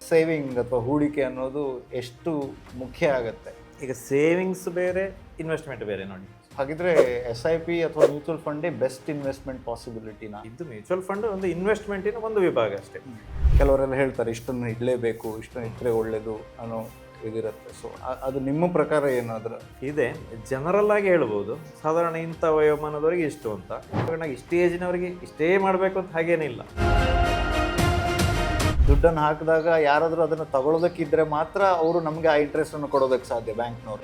Saving ಅಥವಾ ಹೂಡಿಕೆ ಅನ್ನೋದು ಎಷ್ಟು ಮುಖ್ಯ ಆಗುತ್ತೆ? ಈಗ ಸೇವಿಂಗ್ಸ್ ಬೇರೆ, ಇನ್ವೆಸ್ಟ್ಮೆಂಟ್ ಬೇರೆ ನೋಡಿ. ಹಾಗಿದ್ರೆ SIP ಅಥವಾ ಮ್ಯೂಚುವಲ್ ಫಂಡೇ ಬೆಸ್ಟ್ ಇನ್ವೆಸ್ಟ್ಮೆಂಟ್ ಪಾಸಿಬಿಲಿಟಿನಾ? ಇದು ಮ್ಯೂಚುವಲ್ ಫಂಡ್ ಒಂದು ಇನ್ವೆಸ್ಟ್ಮೆಂಟಿನ ಒಂದು ವಿಭಾಗ ಅಷ್ಟೇ. ಕೆಲವರೆಲ್ಲ ಹೇಳ್ತಾರೆ ಇಷ್ಟನ್ನು ಇಡಲೇಬೇಕು, ಇಷ್ಟನ್ನು ಇಟ್ಟರೆ ಒಳ್ಳೆಯದು ಅನ್ನೋ ಇದಿರುತ್ತೆ. ಸೊ ಅದು ನಿಮ್ಮ ಪ್ರಕಾರ ಏನಾದರೂ ಇದೆ, ಜನರಲ್ ಆಗಿ ಹೇಳ್ಬೋದು. ಸಾಧಾರಣ ಇಂಥ ವಯೋಮಾನದವರಿಗೆ ಇಷ್ಟು ಅಂತ, ಇಷ್ಟೇ ಏಜಿನವರಿಗೆ ಇಷ್ಟೇ ಮಾಡಬೇಕು ಅಂತ ಹಾಗೇನಿಲ್ಲ. ದುಡ್ಡನ್ನು ಹಾಕಿದಾಗ ಯಾರಾದರೂ ಅದನ್ನು ತಗೊಳ್ಳೋದಕ್ಕಿದ್ರೆ ಮಾತ್ರ ಅವರು ನಮಗೆ ಆ ಇಂಟ್ರೆಸ್ಟನ್ನು ಕೊಡೋದಕ್ಕೆ ಸಾಧ್ಯ, ಬ್ಯಾಂಕ್ನವರು.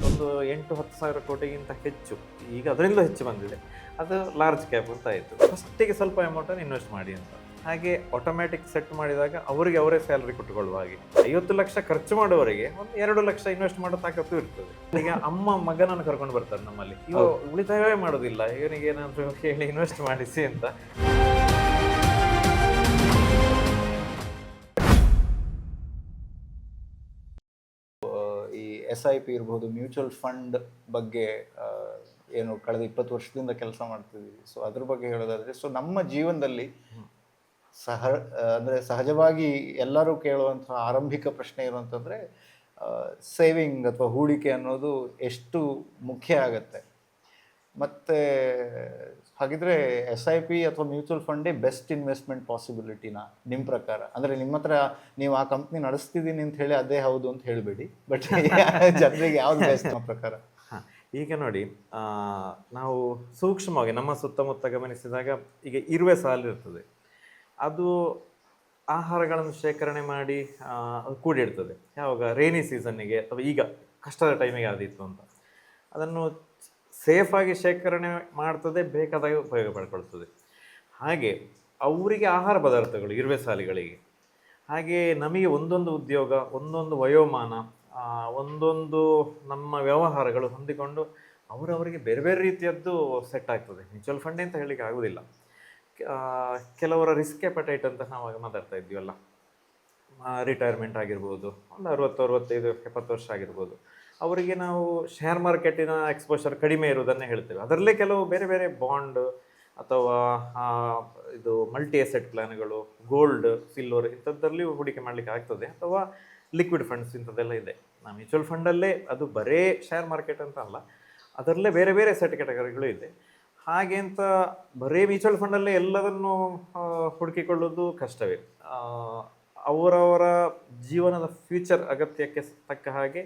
ಒಂದು 8-10 ಸಾವಿರ ಕೋಟಿಗಿಂತ ಹೆಚ್ಚು, ಈಗ ಅದರಿಂದ ಹೆಚ್ಚು ಬಂದಿದೆ. ಅದು ಲಾರ್ಜ್ ಕ್ಯಾಪ್ ಅಂತ ಆಯಿತು. ಫಸ್ಟಿಗೆ ಸ್ವಲ್ಪ ಅಮೌಂಟನ್ನು ಇನ್ವೆಸ್ಟ್ ಮಾಡಿ ಅಂತ, ಹಾಗೆ ಆಟೋಮ್ಯಾಟಿಕ್ ಸೆಟ್ ಮಾಡಿದಾಗ ಅವರಿಗೆ ಅವರೇ ಸ್ಯಾಲ್ರಿ ಕೊಟ್ಟುಕೊಳ್ಳುವ ಹಾಗೆ. 50 ಲಕ್ಷ ಖರ್ಚು ಮಾಡುವವರಿಗೆ ಒಂದು 2 ಲಕ್ಷ ಇನ್ವೆಸ್ಟ್ ಮಾಡೋ ತಾಕತ್ತು ಇರ್ತದೆ. ಈಗ ಅಮ್ಮ ಮಗನನ್ನು ಕರ್ಕೊಂಡು ಬರ್ತಾರೆ ನಮ್ಮಲ್ಲಿ, ಇವ ಉಳಿತಾಯವೇ ಮಾಡೋದಿಲ್ಲ, ಇವನಿಗೆ ಏನಾದರೂ ಹೇಳಿ ಇನ್ವೆಸ್ಟ್ ಮಾಡಿಸಿ ಅಂತ. ಈ SIP ಇರ್ಬೋದು, ಮ್ಯೂಚುವಲ್ ಫಂಡ್ ಬಗ್ಗೆ ಏನು ಕಳೆದ 20 ವರ್ಷದಿಂದ ಕೆಲಸ ಮಾಡ್ತಿದ್ದೀವಿ. ಸೊ ಅದ್ರ ಬಗ್ಗೆ ಹೇಳೋದಾದರೆ, ಸೊ ನಮ್ಮ ಜೀವನದಲ್ಲಿ ಅಂದರೆ ಸಹಜವಾಗಿ ಎಲ್ಲರೂ ಕೇಳುವಂಥ ಆರಂಭಿಕ ಪ್ರಶ್ನೆ ಏನು ಅಂತಂದರೆ, ಸೇವಿಂಗ್ ಅಥವಾ ಹೂಡಿಕೆ ಅನ್ನೋದು ಎಷ್ಟು ಮುಖ್ಯ ಆಗುತ್ತೆ. ಮತ್ತು ಹಾಗಿದ್ರೆ SIP ಅಥವಾ ಮ್ಯೂಚುವಲ್ ಫಂಡೇ ಬೆಸ್ಟ್ ಇನ್ವೆಸ್ಟ್ಮೆಂಟ್ ಪಾಸಿಬಿಲಿಟಿನಾ ನಿಮ್ಮ ಪ್ರಕಾರ? ಅಂದರೆ ನಿಮ್ಮ ಹತ್ರ ನೀವು ಆ ಕಂಪ್ನಿ ನಡೆಸ್ತಿದ್ದೀನಿ ಅಂತ ಹೇಳಿ ಅದೇ ಹೌದು ಅಂತ ಹೇಳಬೇಡಿ, ಬಟ್ ಜನರಿಗೆ ಯಾವ್ದು ಬೆಸ್ಟ್ ನಮ್ಮ ಪ್ರಕಾರ? ಹಾಂ, ಈಗ ನೋಡಿ, ನಾವು ಸೂಕ್ಷ್ಮವಾಗಿ ನಮ್ಮ ಸುತ್ತಮುತ್ತ ಗಮನಿಸಿದಾಗ ಈಗ ಇರುವೆ ಸಾಲಿರ್ತದೆ, ಅದು ಆಹಾರಗಳನ್ನು ಶೇಖರಣೆ ಮಾಡಿ ಅದು ಕೂಡಿಡ್ತದೆ. ಯಾವಾಗ ರೈನಿ ಸೀಸನ್ನಿಗೆ ಅಥವಾ ಈಗ ಕಷ್ಟದ ಟೈಮಿಗೆ ಆದಿತ್ತು ಅಂತ ಅದನ್ನು ಸೇಫಾಗಿ ಶೇಖರಣೆ ಮಾಡ್ತದೆ, ಬೇಕಾದಾಗ ಉಪಯೋಗ ಪಡ್ಕೊಳ್ತದೆ. ಹಾಗೆ ಅವರಿಗೆ ಆಹಾರ ಪದಾರ್ಥಗಳು ಇರುವೆ ಸಾಲಿಗಳಿಗೆ, ಹಾಗೆ ನಮಗೆ ಒಂದೊಂದು ಉದ್ಯೋಗ, ಒಂದೊಂದು ವಯೋಮಾನ, ಒಂದೊಂದು ನಮ್ಮ ವ್ಯವಹಾರಗಳು ಹೊಂದಿಕೊಂಡು ಅವರವರಿಗೆ ಬೇರೆ ಬೇರೆ ರೀತಿಯದ್ದು ಸೆಟ್ ಆಗ್ತದೆ. ಮ್ಯೂಚುವಲ್ ಫಂಡ್ ಅಂತ ಹೇಳಲಿಕ್ಕೆ ಆಗೋದಿಲ್ಲ. ಕೆಲವರ ರಿಸ್ಕ್ ಎಪಟೈಟ್ ಅಂತ ನಾವು ಮಾತಾಡ್ತಾ ಇದ್ದೀವಲ್ಲ, ರಿಟೈರ್ಮೆಂಟ್ ಆಗಿರ್ಬೋದು, ಒಂದು 60-65-70 ವರ್ಷ ಆಗಿರ್ಬೋದು, ಅವರಿಗೆ ನಾವು ಶೇರ್ ಮಾರ್ಕೆಟಿನ ಎಕ್ಸ್ಪೋಷರ್ ಕಡಿಮೆ ಇರುವುದನ್ನೇ ಹೇಳ್ತೇವೆ. ಅದರಲ್ಲೇ ಕೆಲವು ಬೇರೆ ಬೇರೆ ಬಾಂಡ್ ಅಥವಾ ಇದು ಮಲ್ಟಿ ಅಸೆಟ್ ಪ್ಲಾನ್ಗಳು, ಗೋಲ್ಡ್, ಸಿಲ್ವರ್ ಇಂಥದ್ದಲ್ಲಿ ಹೂಡಿಕೆ ಮಾಡಲಿಕ್ಕೆ ಆಗ್ತದೆ. ಅಥವಾ ಲಿಕ್ವಿಡ್ ಫಂಡ್ಸ್ ಇಂಥದ್ದೆಲ್ಲ ಇದೆ. ನಾವು ಮ್ಯೂಚುವಲ್ ಫಂಡಲ್ಲೇ, ಅದು ಬರೇ ಶೇರ್ ಮಾರ್ಕೆಟ್ ಅಂತ ಅಲ್ಲ, ಅದರಲ್ಲೇ ಬೇರೆ ಬೇರೆ ಸೆಟ್ ಕ್ಯಾಟಗರಿಗಳು ಇದೆ. ಹಾಗೆ ಅಂತ ಬರೀ ಮ್ಯೂಚುವಲ್ ಫಂಡಲ್ಲೇ ಎಲ್ಲದನ್ನು ಹುಡುಕಿಕೊಳ್ಳೋದು ಕಷ್ಟವೇ. ಅವರವರ ಜೀವನದ ಫ್ಯೂಚರ್ ಅಗತ್ಯಕ್ಕೆ ತಕ್ಕ ಹಾಗೆ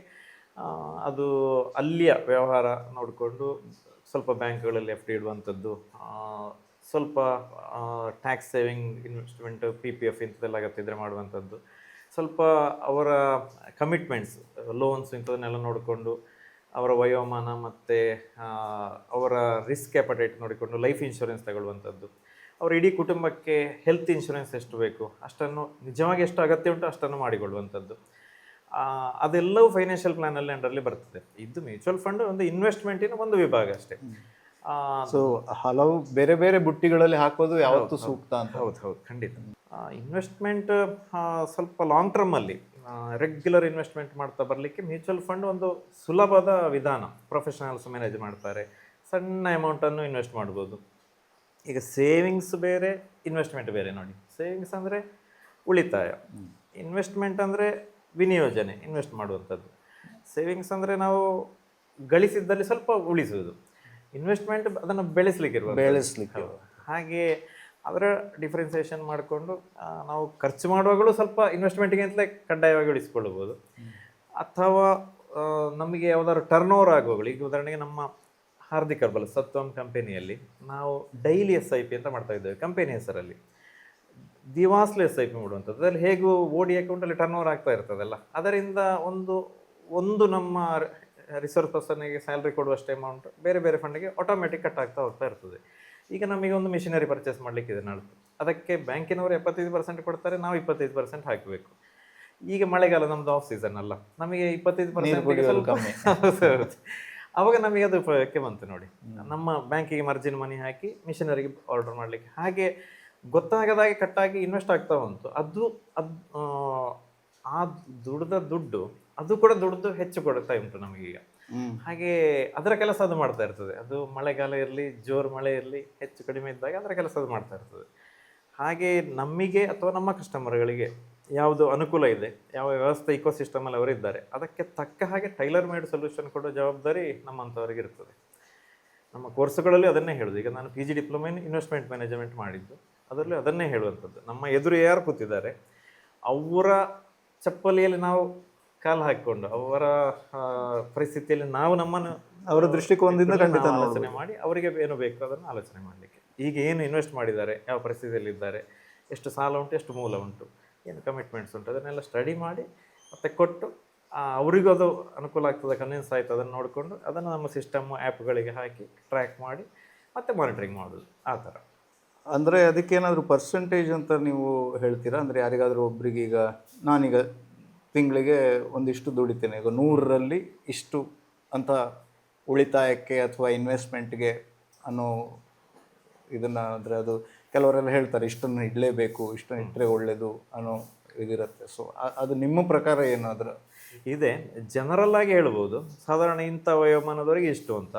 ಅದು ಅಲ್ಲಿಯ ವ್ಯವಹಾರ ನೋಡಿಕೊಂಡು ಸ್ವಲ್ಪ ಬ್ಯಾಂಕ್ಗಳಲ್ಲಿ FD ಇಡುವಂಥದ್ದು, ಸ್ವಲ್ಪ ಟ್ಯಾಕ್ಸ್ ಸೇವಿಂಗ್ ಇನ್ವೆಸ್ಟ್ಮೆಂಟ್ PPF ಇಂಥದ್ದೆಲ್ಲ ಅಗತ್ಯ ಮಾಡುವಂಥದ್ದು, ಸ್ವಲ್ಪ ಅವರ ಕಮಿಟ್ಮೆಂಟ್ಸ್, ಲೋನ್ಸ್ ಇಂಥದನ್ನೆಲ್ಲ ನೋಡಿಕೊಂಡು ಅವರ ವಯೋಮಾನ ಮತ್ತು ಅವರ ರಿಸ್ಕ್ ಎಪಟೈಟ್ ನೋಡಿಕೊಂಡು ಲೈಫ್ ಇನ್ಶೂರೆನ್ಸ್ ತಗೊಳ್ಳುವಂಥದ್ದು, ಅವರ ಇಡೀ ಕುಟುಂಬಕ್ಕೆ ಹೆಲ್ತ್ ಇನ್ಶೂರೆನ್ಸ್ ಎಷ್ಟು ಬೇಕು ಅಷ್ಟನ್ನು, ನಿಜವಾಗಿ ಎಷ್ಟು ಅಗತ್ಯ ಉಂಟು ಅಷ್ಟನ್ನು ಮಾಡಿಕೊಳ್ಳುವಂಥದ್ದು. ಅದೆಲ್ಲವೂ ಫೈನಾನ್ಷಿಯಲ್ ಪ್ಲಾನಲ್ಲಿ ಅಂಡರ್ಲಿ ಬರ್ತದೆ. ಇದು ಮ್ಯೂಚುವಲ್ ಫಂಡ್ ಒಂದು ಇನ್ವೆಸ್ಟ್ಮೆಂಟಿನ ಒಂದು ವಿಭಾಗ ಅಷ್ಟೇ. ಸೊ ಹಲವು ಬೇರೆ ಬೇರೆ ಬುಟ್ಟಿಗಳಲ್ಲಿ ಹಾಕೋದು ಯಾವತ್ತೂ ಸೂಕ್ತ ಅಂತ? ಹೌದು, ಖಂಡಿತ. ಇನ್ವೆಸ್ಟ್ಮೆಂಟ್ ಸ್ವಲ್ಪ ಲಾಂಗ್ ಟರ್ಮಲ್ಲಿ ರೆಗ್ಯುಲರ್ ಇನ್ವೆಸ್ಟ್ಮೆಂಟ್ ಮಾಡ್ತಾ ಬರಲಿಕ್ಕೆ ಮ್ಯೂಚುವಲ್ ಫಂಡ್ ಒಂದು ಸುಲಭದ ವಿಧಾನ. ಪ್ರೊಫೆಷನಲ್ಸ್ ಮ್ಯಾನೇಜ್ ಮಾಡ್ತಾರೆ, ಸಣ್ಣ ಅಮೌಂಟನ್ನು ಇನ್ವೆಸ್ಟ್ ಮಾಡ್ಬೋದು. ಈಗ ಸೇವಿಂಗ್ಸ್ ಬೇರೆ, ಇನ್ವೆಸ್ಟ್ಮೆಂಟ್ ಬೇರೆ ನೋಡಿ. ಸೇವಿಂಗ್ಸ್ ಅಂದರೆ ಉಳಿತಾಯ, ಇನ್ವೆಸ್ಟ್ಮೆಂಟ್ ಅಂದರೆ ವಿನಿಯೋಜನೆ, ಇನ್ವೆಸ್ಟ್ ಮಾಡುವಂಥದ್ದು. ಸೇವಿಂಗ್ಸ್ ಅಂದರೆ ನಾವು ಗಳಿಸಿದ್ದಲ್ಲಿ ಸ್ವಲ್ಪ ಉಳಿಸುವುದು, ಇನ್ವೆಸ್ಟ್ಮೆಂಟ್ ಅದನ್ನು ಬೆಳೆಸಲಿಕ್ಕೆ. ಹಾಗೆ ಅದರ ಡಿಫ್ರೆನ್ಸಿಯೇಷನ್ ಮಾಡಿಕೊಂಡು ನಾವು ಖರ್ಚು ಮಾಡುವಾಗಲೂ ಸ್ವಲ್ಪ ಇನ್ವೆಸ್ಟ್ಮೆಂಟಿಗೆ ಅಂತಲೇ ಕಡ್ಡಾಯವಾಗಿ ಉಳಿಸ್ಕೊಳ್ಬೋದು. ಅಥವಾ ನಮಗೆ ಯಾವುದಾದ್ರು ಟರ್ನ್ ಓವರ್ ಆಗುವಾಗಲು, ಈಗ ಉದಾಹರಣೆಗೆ ನಮ್ಮ ಹಾರ್ದಿಕ್ ಹರ್ಬಲ್ ಸತ್ವಂ ಕಂಪೆನಿಯಲ್ಲಿ ನಾವು ಡೈಲಿ SIP ಅಂತ ಮಾಡ್ತಾ ಇದ್ದೇವೆ ಕಂಪೆನಿ ಹೆಸರಲ್ಲಿ. ದಿವಾಸ್ಲಿ SIP ಮಾಡುವಂಥದ್ದು, ಅದರಲ್ಲಿ ಹೇಗೂ OD ಅಕೌಂಟಲ್ಲಿ ಟರ್ನ್ ಓವರ್ ಆಗ್ತಾ ಇರ್ತದಲ್ಲ, ಅದರಿಂದ ಒಂದು ನಮ್ಮ ರಿಸರ್ವ್ ಪರ್ಸನ್ನಿಗೆ ಸ್ಯಾಲ್ರಿ ಕೊಡುವಷ್ಟು ಅಮೌಂಟ್ ಬೇರೆ ಬೇರೆ ಫಂಡಿಗೆ ಆಟೋಮೆಟಿಕ್ ಕಟ್ ಆಗ್ತಾ ಹೋಗ್ತಾ ಇರ್ತದೆ. ಈಗ ನಮಗೆ ಒಂದು ಮಿಷಿನರಿ ಪರ್ಚೇಸ್ ಮಾಡಲಿಕ್ಕಿದೆ ನಾಳೆ, ಅದಕ್ಕೆ ಬ್ಯಾಂಕಿನವರು 75% ಕೊಡ್ತಾರೆ, ನಾವು 25% ಹಾಕಬೇಕು. ಈಗ ಮಳೆಗಾಲ ನಮ್ಮದು ಆಫ್ ಸೀಸನ್ ಅಲ್ಲ, ನಮಗೆ 25% ಕಮ್ಮಿ. ಆವಾಗ ನಮಗೆ ಅದು ಉಪಯೋಗಕ್ಕೆ ಬಂತು ನೋಡಿ. ನಮ್ಮ ಬ್ಯಾಂಕಿಗೆ ಮಾರ್ಜಿನ್ ಮನಿ ಹಾಕಿ ಮಿಷನರಿಗೆ ಆರ್ಡರ್ ಮಾಡಲಿಕ್ಕೆ, ಹಾಗೆ ಗೊತ್ತಾಗದಾಗೆ ಕಟ್ಟಾಗಿ ಇನ್ವೆಸ್ಟ್ ಆಗ್ತಾ ಬಂತು. ಅದು ಆ ದುಡ್ದ ದುಡ್ಡು ಅದು ಕೂಡ ದುಡ್ದು ಹೆಚ್ಚು ಕೊಡ್ತಾ ಉಂಟು ನಮಗೀಗ. ಹಾಗೆ ಅದರ ಕೆಲಸ ಅದು ಮಾಡ್ತಾ ಇರ್ತದೆ. ಅದು ಮಳೆಗಾಲ ಇರಲಿ, ಜೋರು ಮಳೆ ಇರಲಿ, ಹೆಚ್ಚು ಕಡಿಮೆ ಇದ್ದಾಗ ಅದರ ಕೆಲಸ ಅದು ಮಾಡ್ತಾ ಇರ್ತದೆ. ಹಾಗೆ ನಮಗೆ ಅಥವಾ ನಮ್ಮ ಕಸ್ಟಮರ್ಗಳಿಗೆ ಯಾವುದು ಅನುಕೂಲ ಇದೆ, ಯಾವ ವ್ಯವಸ್ಥೆ ಇಕೋಸಿಸ್ಟಮಲ್ಲಿ ಅವರಿದ್ದಾರೆ, ಅದಕ್ಕೆ ತಕ್ಕ ಹಾಗೆ ಟೈಲರ್ ಮೇಡ್ ಸೊಲ್ಯೂಷನ್ ಕೊಡೋ ಜವಾಬ್ದಾರಿ ನಮ್ಮಂಥವ್ರಿಗೆ ಇರ್ತದೆ. ನಮ್ಮ ಕೋರ್ಸ್ಗಳಲ್ಲಿ ಅದನ್ನೇ ಹೇಳೋದು. ಈಗ ನಾನು PG diploma in investment management ಮಾಡಿದ್ದು, ಅದರಲ್ಲಿ ಅದನ್ನೇ ಹೇಳುವಂಥದ್ದು. ನಮ್ಮ ಎದುರು ಯಾರು ಕೂತಿದ್ದಾರೆ ಅವರ ಚಪ್ಪಲಿಯಲ್ಲಿ ನಾವು ಕಾಲು ಹಾಕಿಕೊಂಡು ಅವರ ಪರಿಸ್ಥಿತಿಯಲ್ಲಿ ನಾವು ನಮ್ಮನ್ನು ಅವರ ದೃಷ್ಟಿಕೋನದಿಂದ ಖಂಡಿತ ಆಲೋಚನೆ ಮಾಡಿ ಅವರಿಗೆ ಏನು ಬೇಕು ಅದನ್ನು ಆಲೋಚನೆ ಮಾಡಲಿಕ್ಕೆ. ಈಗ ಏನು ಇನ್ವೆಸ್ಟ್ ಮಾಡಿದ್ದಾರೆ, ಯಾವ ಪರಿಸ್ಥಿತಿಯಲ್ಲಿದ್ದಾರೆ, ಎಷ್ಟು ಸಾಲ ಉಂಟು, ಎಷ್ಟು ಮೂಲ ಉಂಟು, ಏನು ಕಮಿಟ್ಮೆಂಟ್ಸ್ ಉಂಟು, ಅದನ್ನೆಲ್ಲ ಸ್ಟಡಿ ಮಾಡಿ ಮತ್ತೆ ಕೊಟ್ಟು ಅವರಿಗೂ ಅದು ಅನುಕೂಲ ಆಗ್ತದೆ, ಕನ್ವಿನ್ಸ್ ಆಯ್ತು ಅದನ್ನು ನೋಡಿಕೊಂಡು ಅದನ್ನು ನಮ್ಮ ಸಿಸ್ಟಮ್ ಆ್ಯಪ್ಗಳಿಗೆ ಹಾಕಿ ಟ್ರ್ಯಾಕ್ ಮಾಡಿ ಮತ್ತೆ ಮಾನಿಟರಿಂಗ್ ಮಾಡೋದು ಆ ಥರ. ಅಂದರೆ ಅದಕ್ಕೇನಾದರೂ ಪರ್ಸೆಂಟೇಜ್ ಅಂತ ನೀವು ಹೇಳ್ತೀರಾ? ಅಂದರೆ ಯಾರಿಗಾದರೂ ಒಬ್ಬರಿಗೆ, ಈಗ ನಾನೀಗ ತಿಂಗಳಿಗೆ ಒಂದಿಷ್ಟು ದುಡಿತೇನೆ, ಈಗ 100ರಲ್ಲಿ ಇಷ್ಟು ಅಂತ ಉಳಿತಾಯಕ್ಕೆ ಅಥವಾ ಇನ್ವೆಸ್ಟ್ಮೆಂಟ್ಗೆ ಅನ್ನೋ ಇದನ್ನು, ಅಂದರೆ ಅದು ಕೆಲವರೆಲ್ಲ ಹೇಳ್ತಾರೆ ಇಷ್ಟನ್ನು ಇಡಲೇಬೇಕು, ಇಷ್ಟನ್ನು ಇಟ್ಟರೆ ಒಳ್ಳೆಯದು ಅನ್ನೋ ಇದಿರುತ್ತೆ. ಸೊ ಅದು ನಿಮ್ಮ ಪ್ರಕಾರ ಏನಾದರೂ ಇದೆ? ಜನರಲ್ ಆಗಿ ಹೇಳ್ಬೋದು, ಸಾಧಾರಣ ಇಂಥ ವಯೋಮಾನದವರೆಗೆ ಇಷ್ಟು ಅಂತ.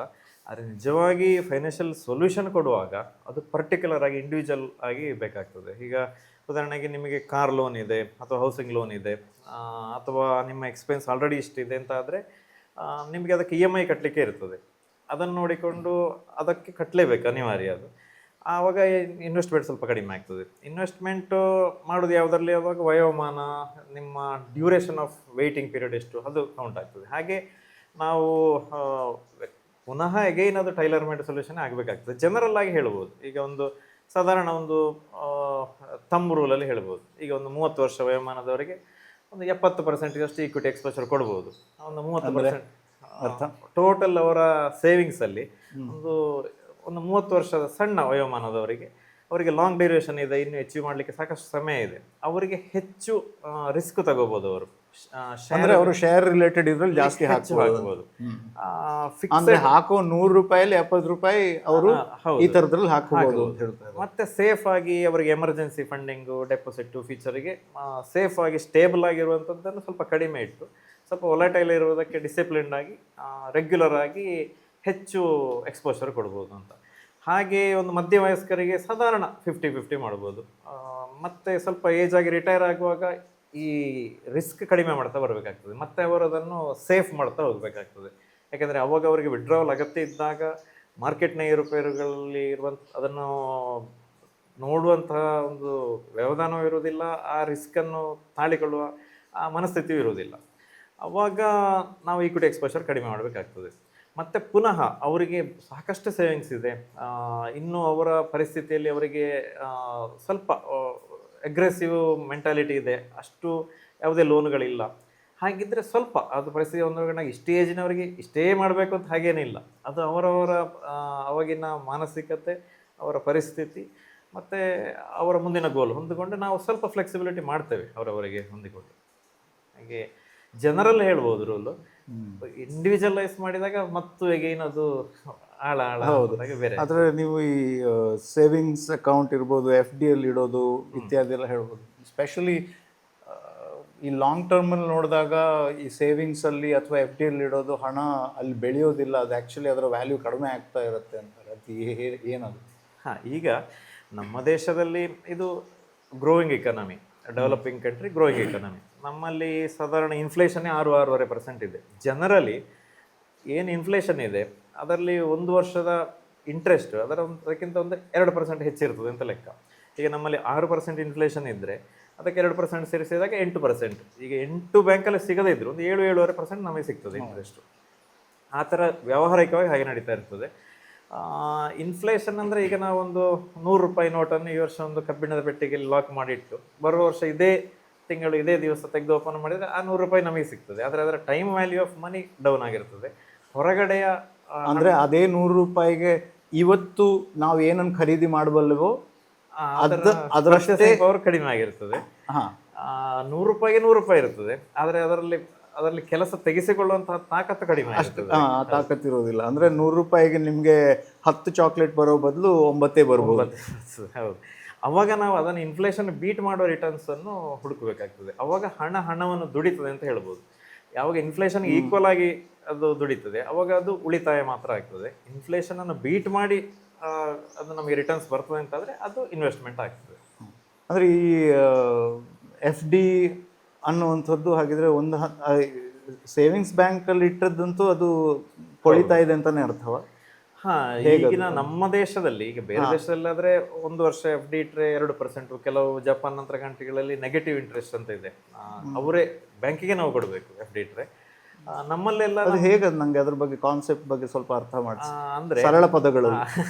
ಆದರೆ ನಿಜವಾಗಿ ಫೈನಾನ್ಷಿಯಲ್ ಸೊಲ್ಯೂಷನ್ ಕೊಡುವಾಗ ಅದು ಪರ್ಟಿಕ್ಯುಲರ್ ಆಗಿ ಇಂಡಿವಿಜುವಲ್ ಆಗಿ ಬೇಕಾಗ್ತದೆ. ಈಗ ಉದಾಹರಣೆಗೆ ನಿಮಗೆ ಕಾರ್ ಲೋನ್ ಇದೆ ಅಥವಾ ಹೌಸಿಂಗ್ ಲೋನ್ ಇದೆ, ಅಥವಾ ನಿಮ್ಮ ಎಕ್ಸ್ಪೆನ್ಸ್ ಆಲ್ರೆಡಿ ಇಷ್ಟಿದೆ ಅಂತ ಆದರೆ ನಿಮಗೆ ಅದಕ್ಕೆ EMI ಕಟ್ಟಲಿಕ್ಕೆ ಇರ್ತದೆ. ಅದನ್ನು ನೋಡಿಕೊಂಡು ಅದಕ್ಕೆ ಕಟ್ಟಲೇಬೇಕು, ಅನಿವಾರ್ಯ ಅದು. ಆವಾಗ ಇನ್ವೆಸ್ಟ್ಮೆಂಟ್ ಸ್ವಲ್ಪ ಕಡಿಮೆ ಆಗ್ತದೆ. ಇನ್ವೆಸ್ಟ್ಮೆಂಟು ಮಾಡೋದು ಯಾವುದರಲ್ಲಿ, ಆವಾಗ ವಯೋಮಾನ, ನಿಮ್ಮ ಡ್ಯೂರೇಷನ್ ಆಫ್ ವೆಯ್ಟಿಂಗ್ ಪೀರಿಯಡ್ ಎಷ್ಟು, ಅದು ಕೌಂಟ್ ಆಗ್ತದೆ. ಹಾಗೆ ನಾವು ಪುನಃ ಎಗೈನ್ ಅದು ಟೈಲರ್ ಮೇಡ್ ಸೊಲ್ಯೂಷನ್ ಆಗಬೇಕಾಗ್ತದೆ. ಜನರಲ್ ಆಗಿ ಹೇಳ್ಬೋದು, ಈಗ ಒಂದು ಸಾಧಾರಣ ಒಂದು ತಮ್ ರೂಲಲ್ಲಿ ಹೇಳ್ಬೋದು, ಈಗ ಒಂದು 30 ವರ್ಷ ವಯೋಮಾನದವರಿಗೆ ಒಂದು 70% ಅಷ್ಟು ಈಕ್ವಿಟಿ ಎಕ್ಸ್ಪೋಜರ್ ಕೊಡ್ಬೋದು. ಒಂದು 30% ಟೋಟಲ್ ಅವರ ಸೇವಿಂಗ್ಸಲ್ಲಿ ಒಂದು 30 ವರ್ಷದ ಸಣ್ಣ ವಯೋಮಾನದವರಿಗೆ, ಅವರಿಗೆ ಲಾಂಗ್ ಡ್ಯೂರೇಷನ್ ಇದೆ, ಇನ್ನು ಅಚೀವ್ ಮಾಡಲಿಕ್ಕೆ ಸಾಕಷ್ಟು ಸಮಯ ಇದೆ, ಅವರಿಗೆ ಹೆಚ್ಚು ರಿಸ್ಕ್ ತಗೋಬೋದು. ಅವರು ಅಂದರೆ ಅವರು ಶೇರ್ ರಿಲೇಟೆಡ್ ಇದ್ರಲ್ಲಿ ಜಾಸ್ತಿ ಹಾಕ್ಬೋದು. ಅಂದ್ರೆ ಹಾಕೋ 100 ರೂಪಾಯಲ್ಲಿ 70 ರೂಪಾಯಿ ಅವರು ಈ ಥರದ್ರಲ್ಲಿ ಹಾಕಬಹುದು ಅಂತ ಹೇಳ್ತಾರೆ. ಮತ್ತೆ ಸೇಫ್ ಆಗಿ ಅವರಿಗೆ ಎಮರ್ಜೆನ್ಸಿ ಫಂಡಿಂಗು, ಡೆಪಾಸಿಟ್ ಫೀಚರಿಗೆ ಸೇಫ್ ಆಗಿ ಸ್ಟೇಬಲ್ ಆಗಿರುವಂಥದ್ದನ್ನು ಸ್ವಲ್ಪ ಕಡಿಮೆ ಇಟ್ಟು, ಸ್ವಲ್ಪ ವೊಲಟೈಲ್ ಇರುವುದಕ್ಕೆ ಡಿಸಿಪ್ಲಿನ್ಡ್ ಆಗಿ ರೆಗ್ಯುಲರ್ ಆಗಿ ಹೆಚ್ಚು ಎಕ್ಸ್ಪೋಷರ್ ಕೊಡ್ಬೋದು ಅಂತ. ಹಾಗೆ ಒಂದು ಮಧ್ಯವಯಸ್ಕರಿಗೆ ಸಾಧಾರಣ 50-50 ಮಾಡ್ಬೋದು. ಮತ್ತು ಸ್ವಲ್ಪ ಏಜ್ ಆಗಿ ರಿಟೈರ್ ಆಗುವಾಗ ಈ ರಿಸ್ಕ್ ಕಡಿಮೆ ಮಾಡ್ತಾ ಬರಬೇಕಾಗ್ತದೆ, ಮತ್ತು ಅವರು ಅದನ್ನು ಸೇಫ್ ಮಾಡ್ತಾ ಹೋಗಬೇಕಾಗ್ತದೆ. ಯಾಕೆಂದರೆ ಅವಾಗ ಅವರಿಗೆ ವಿಡ್ರಾವಲ್ ಅಗತ್ಯ ಇದ್ದಾಗ ಮಾರ್ಕೆಟ್ನ ಏರುಪೇರುಗಳಲ್ಲಿ ಅದನ್ನು ನೋಡುವಂತಹ ಒಂದು ವ್ಯವಧಾನವೂ ಇರುವುದಿಲ್ಲ, ಆ ರಿಸ್ಕನ್ನು ತಾಳಿಕೊಳ್ಳುವ ಆ ಮನಸ್ಥಿತಿಯೂ ಇರುವುದಿಲ್ಲ. ಅವಾಗ ನಾವು ಈಕ್ವಿಟಿ ಎಕ್ಸ್ಪೋಷರ್ ಕಡಿಮೆ ಮಾಡಬೇಕಾಗ್ತದೆ. ಮತ್ತು ಪುನಃ ಅವರಿಗೆ ಸಾಕಷ್ಟು ಸೇವಿಂಗ್ಸ್ ಇದೆ, ಇನ್ನು ಅವರ ಪರಿಸ್ಥಿತಿಯಲ್ಲಿ ಅವರಿಗೆ ಸ್ವಲ್ಪ ಅಗ್ರೆಸಿವ್ ಮೆಂಟಾಲಿಟಿ ಇದೆ, ಅಷ್ಟು ಯಾವುದೇ ಲೋನ್ಗಳಿಲ್ಲ. ಹಾಗಿದ್ದರೆ ಸ್ವಲ್ಪ ಅದು ಪರಿಸ್ಥಿತಿ ಒಂದೊಳಗಡೆ ಇಷ್ಟೇ ಏಜಿನವರಿಗೆ ಇಷ್ಟೇ ಮಾಡಬೇಕು ಅಂತ ಹಾಗೇನಿಲ್ಲ. ಅದು ಅವರವರ ಅವಾಗಿನ ಮಾನಸಿಕತೆ, ಅವರ ಪರಿಸ್ಥಿತಿ ಮತ್ತು ಅವರ ಮುಂದಿನ ಗೋಲ್ ಹೊಂದಿಕೊಂಡು ನಾವು ಸ್ವಲ್ಪ ಫ್ಲೆಕ್ಸಿಬಿಲಿಟಿ ಮಾಡ್ತೇವೆ ಅವರವರಿಗೆ ಹೊಂದಿಕೊಂಡು. ಹಾಗೆ ಜನರಲ್ ಹೇಳ್ಬೋದು ರೂಲು. ಇಂಡಿವಿಜುವಲೈಸ್ ಮಾಡಿದಾಗ ಮತ್ತು ಎಗೈನ್ ಅದು ಆಳ ಬೇರೆ. ಆದರೆ ನೀವು ಈ ಸೇವಿಂಗ್ಸ್ ಅಕೌಂಟ್ ಇರ್ಬೋದು, FD ಅಲ್ಲಿ ಇಡೋದು ಇತ್ಯಾದಿ ಎಲ್ಲ ಹೇಳ್ಬೋದು. ಸ್ಪೆಷಲಿ ಈ ಲಾಂಗ್ ಟರ್ಮಲ್ಲಿ ನೋಡಿದಾಗ ಈ ಸೇವಿಂಗ್ಸಲ್ಲಿ ಅಥವಾ FD ಅಲ್ಲಿ ಇಡೋದು ಹಣ ಅಲ್ಲಿ ಬೆಳೆಯೋದಿಲ್ಲ, ಅದು ಆ್ಯಕ್ಚುಲಿ ಅದರ ವ್ಯಾಲ್ಯೂ ಕಡಿಮೆ ಆಗ್ತಾ ಇರುತ್ತೆ ಅಂತಾರೆ. ಅದು ಏನದು? ಈಗ ನಮ್ಮ ದೇಶದಲ್ಲಿ ಇದು growing economy, developing country, growing economy. ನಮ್ಮಲ್ಲಿ ಸಾಧಾರಣ ಇನ್ಫ್ಲೇಷನ್ನೇ 6-6.5% ಇದೆ. ಜನರಲಿ ಏನು ಇನ್ಫ್ಲೇಷನ್ ಇದೆ ಅದರಲ್ಲಿ ಒಂದು ವರ್ಷದ ಇಂಟ್ರೆಸ್ಟ್ ಅದಕ್ಕಿಂತ ಒಂದು 2% ಹೆಚ್ಚಿರ್ತದೆ ಅಂತ ಲೆಕ್ಕ. ಈಗ ನಮ್ಮಲ್ಲಿ 6% ಇನ್ಫ್ಲೇಷನ್ ಇದ್ದರೆ ಅದಕ್ಕೆ 2% ಸೇರಿಸಿದಾಗ 8%. ಈಗ 8 ಬ್ಯಾಂಕಲ್ಲಿ ಸಿಗದೇ ಇದ್ರು ಒಂದು 7-7.5% ನಮಗೆ ಸಿಗ್ತದೆ ಇಂಟ್ರೆಸ್ಟು. ಆ ಥರ ವ್ಯಾವಹಾರಿಕವಾಗಿ ಹಾಗೆ ನಡೀತಾ ಇರ್ತದೆ. ಇನ್ಫ್ಲೇಷನ್ ಅಂದರೆ ಈಗ ನಾವೊಂದು 100 ರೂಪಾಯಿ ನೋಟನ್ನು ಈ ವರ್ಷ ಒಂದು ಕಬ್ಬಿಣದ ಪೆಟ್ಟಿಗೆಯಲ್ಲಿ ಲಾಕ್ ಮಾಡಿಟ್ಟು ಬರುವ ವರ್ಷ ಇದೇ ತಿಂಗಳು ಇದೇ ದಿವಸ ತೆಗೆದು ಓಪನ್ ಮಾಡಿದರೆ ಆ 100 ರೂಪಾಯಿ ನಮಗೆ ಸಿಗ್ತದೆ. ಆದರೆ ಅದರ time value of money down ಆಗಿರ್ತದೆ. ಹೊರಗಡೆಯ ಅಂದರೆ ಅದೇ 100 ರೂಪಾಯಿಗೆ ಇವತ್ತು ನಾವು ಏನನ್ನು ಖರೀದಿ ಮಾಡಬಲ್ಲವೋ ಅದರಷ್ಟೇ ಪವರ್ ಕಡಿಮೆ ಆಗಿರ್ತದೆ. 100 ರೂಪಾಯಿಗೆ 100 ರೂಪಾಯಿ ಇರ್ತದೆ, ಆದರೆ ಅದರಲ್ಲಿ ಕೆಲಸ ತೆಗೆಸಿಕೊಳ್ಳುವಂತಹ ತಾಕತ್ತು ಕಡಿಮೆ ಆಗ್ತದೆ. ತಾಕತ್ತು ಇರೋದಿಲ್ಲ. ಅಂದರೆ 100 ರೂಪಾಯಿಗೆ ನಿಮಗೆ 10 ಚಾಕ್ಲೇಟ್ ಬರೋ ಬದಲು 9 ಬರ್ಬೋದು. ಹೌದು. ಅವಾಗ ನಾವು ಅದನ್ನು ಇನ್ಫ್ಲೇಷನ್ ಬೀಟ್ ಮಾಡೋ ರಿಟರ್ನ್ಸನ್ನು ಹುಡುಕಬೇಕಾಗ್ತದೆ. ಅವಾಗ ಹಣವನ್ನು ದುಡಿತದೆ ಅಂತ ಹೇಳ್ಬೋದು. ಯಾವಾಗ ಇನ್ಫ್ಲೇಷನ್ ಈಕ್ವಲ್ ಆಗಿ ಅದು ದುಡಿತದೆ ಅವಾಗ ಅದು ಉಳಿತಾಯ ಮಾತ್ರ ಆಗ್ತದೆ. ಇನ್ಫ್ಲೇಷನನ್ನು ಬೀಟ್ ಮಾಡಿ ಅದು ನಮಗೆ ರಿಟರ್ನ್ಸ್ ಬರ್ತದೆ ಅಂತಾದರೆ ಅದು ಇನ್ವೆಸ್ಟ್ಮೆಂಟ್ ಆಗ್ತದೆ. ಅಂದರೆ ಈ ಎಫ್ ಡಿ ಅನ್ನುವಂಥದ್ದು ಹಾಗಿದ್ರೆ ಒಂದು ಸೇವಿಂಗ್ಸ್ ಬ್ಯಾಂಕಲ್ಲಿ ಇಟ್ಟದ್ದಂತೂ ಅದು ಕೊಳಿತಾ ಇದೆ ಅಂತಲೇ ಅರ್ಥವ? ಹಾ, ಈಗಿನ ನಮ್ಮ ದೇಶದಲ್ಲಿ, ಈಗ ಬೇರೆ ದೇಶದಲ್ಲಾದ್ರೆ 1 ವರ್ಷ ಎಫ್ ಡಿ ಇಟ್ರೆ 2%, ಕೆಲವು ಜಪಾನ್ ನಂತರ ಕಂಟ್ರಿಗಳಲ್ಲಿ ನೆಗೆಟಿವ್ ಇಂಟ್ರೆಸ್ಟ್ ಅಂತ ಇದೆ. ಅವರೇ ಬ್ಯಾಂಕಿಗೆ ನಾವು ಕೊಡಬೇಕು ಎಫ್ ಡಿ ಇಟ್ರೆ. ನಮ್ಮಲ್ಲೆಲ್ಲ ಅದು ಹೇಗೆ? ನಂಗೆ ಅದ್ರ ಬಗ್ಗೆ ಕಾನ್ಸೆಪ್ಟ್ ಬಗ್ಗೆ ಸ್ವಲ್ಪ ಅರ್ಥ ಮಾಡಿಸಿ ಅಂದ್ರೆ ಸರಳ ಪದಗಳು.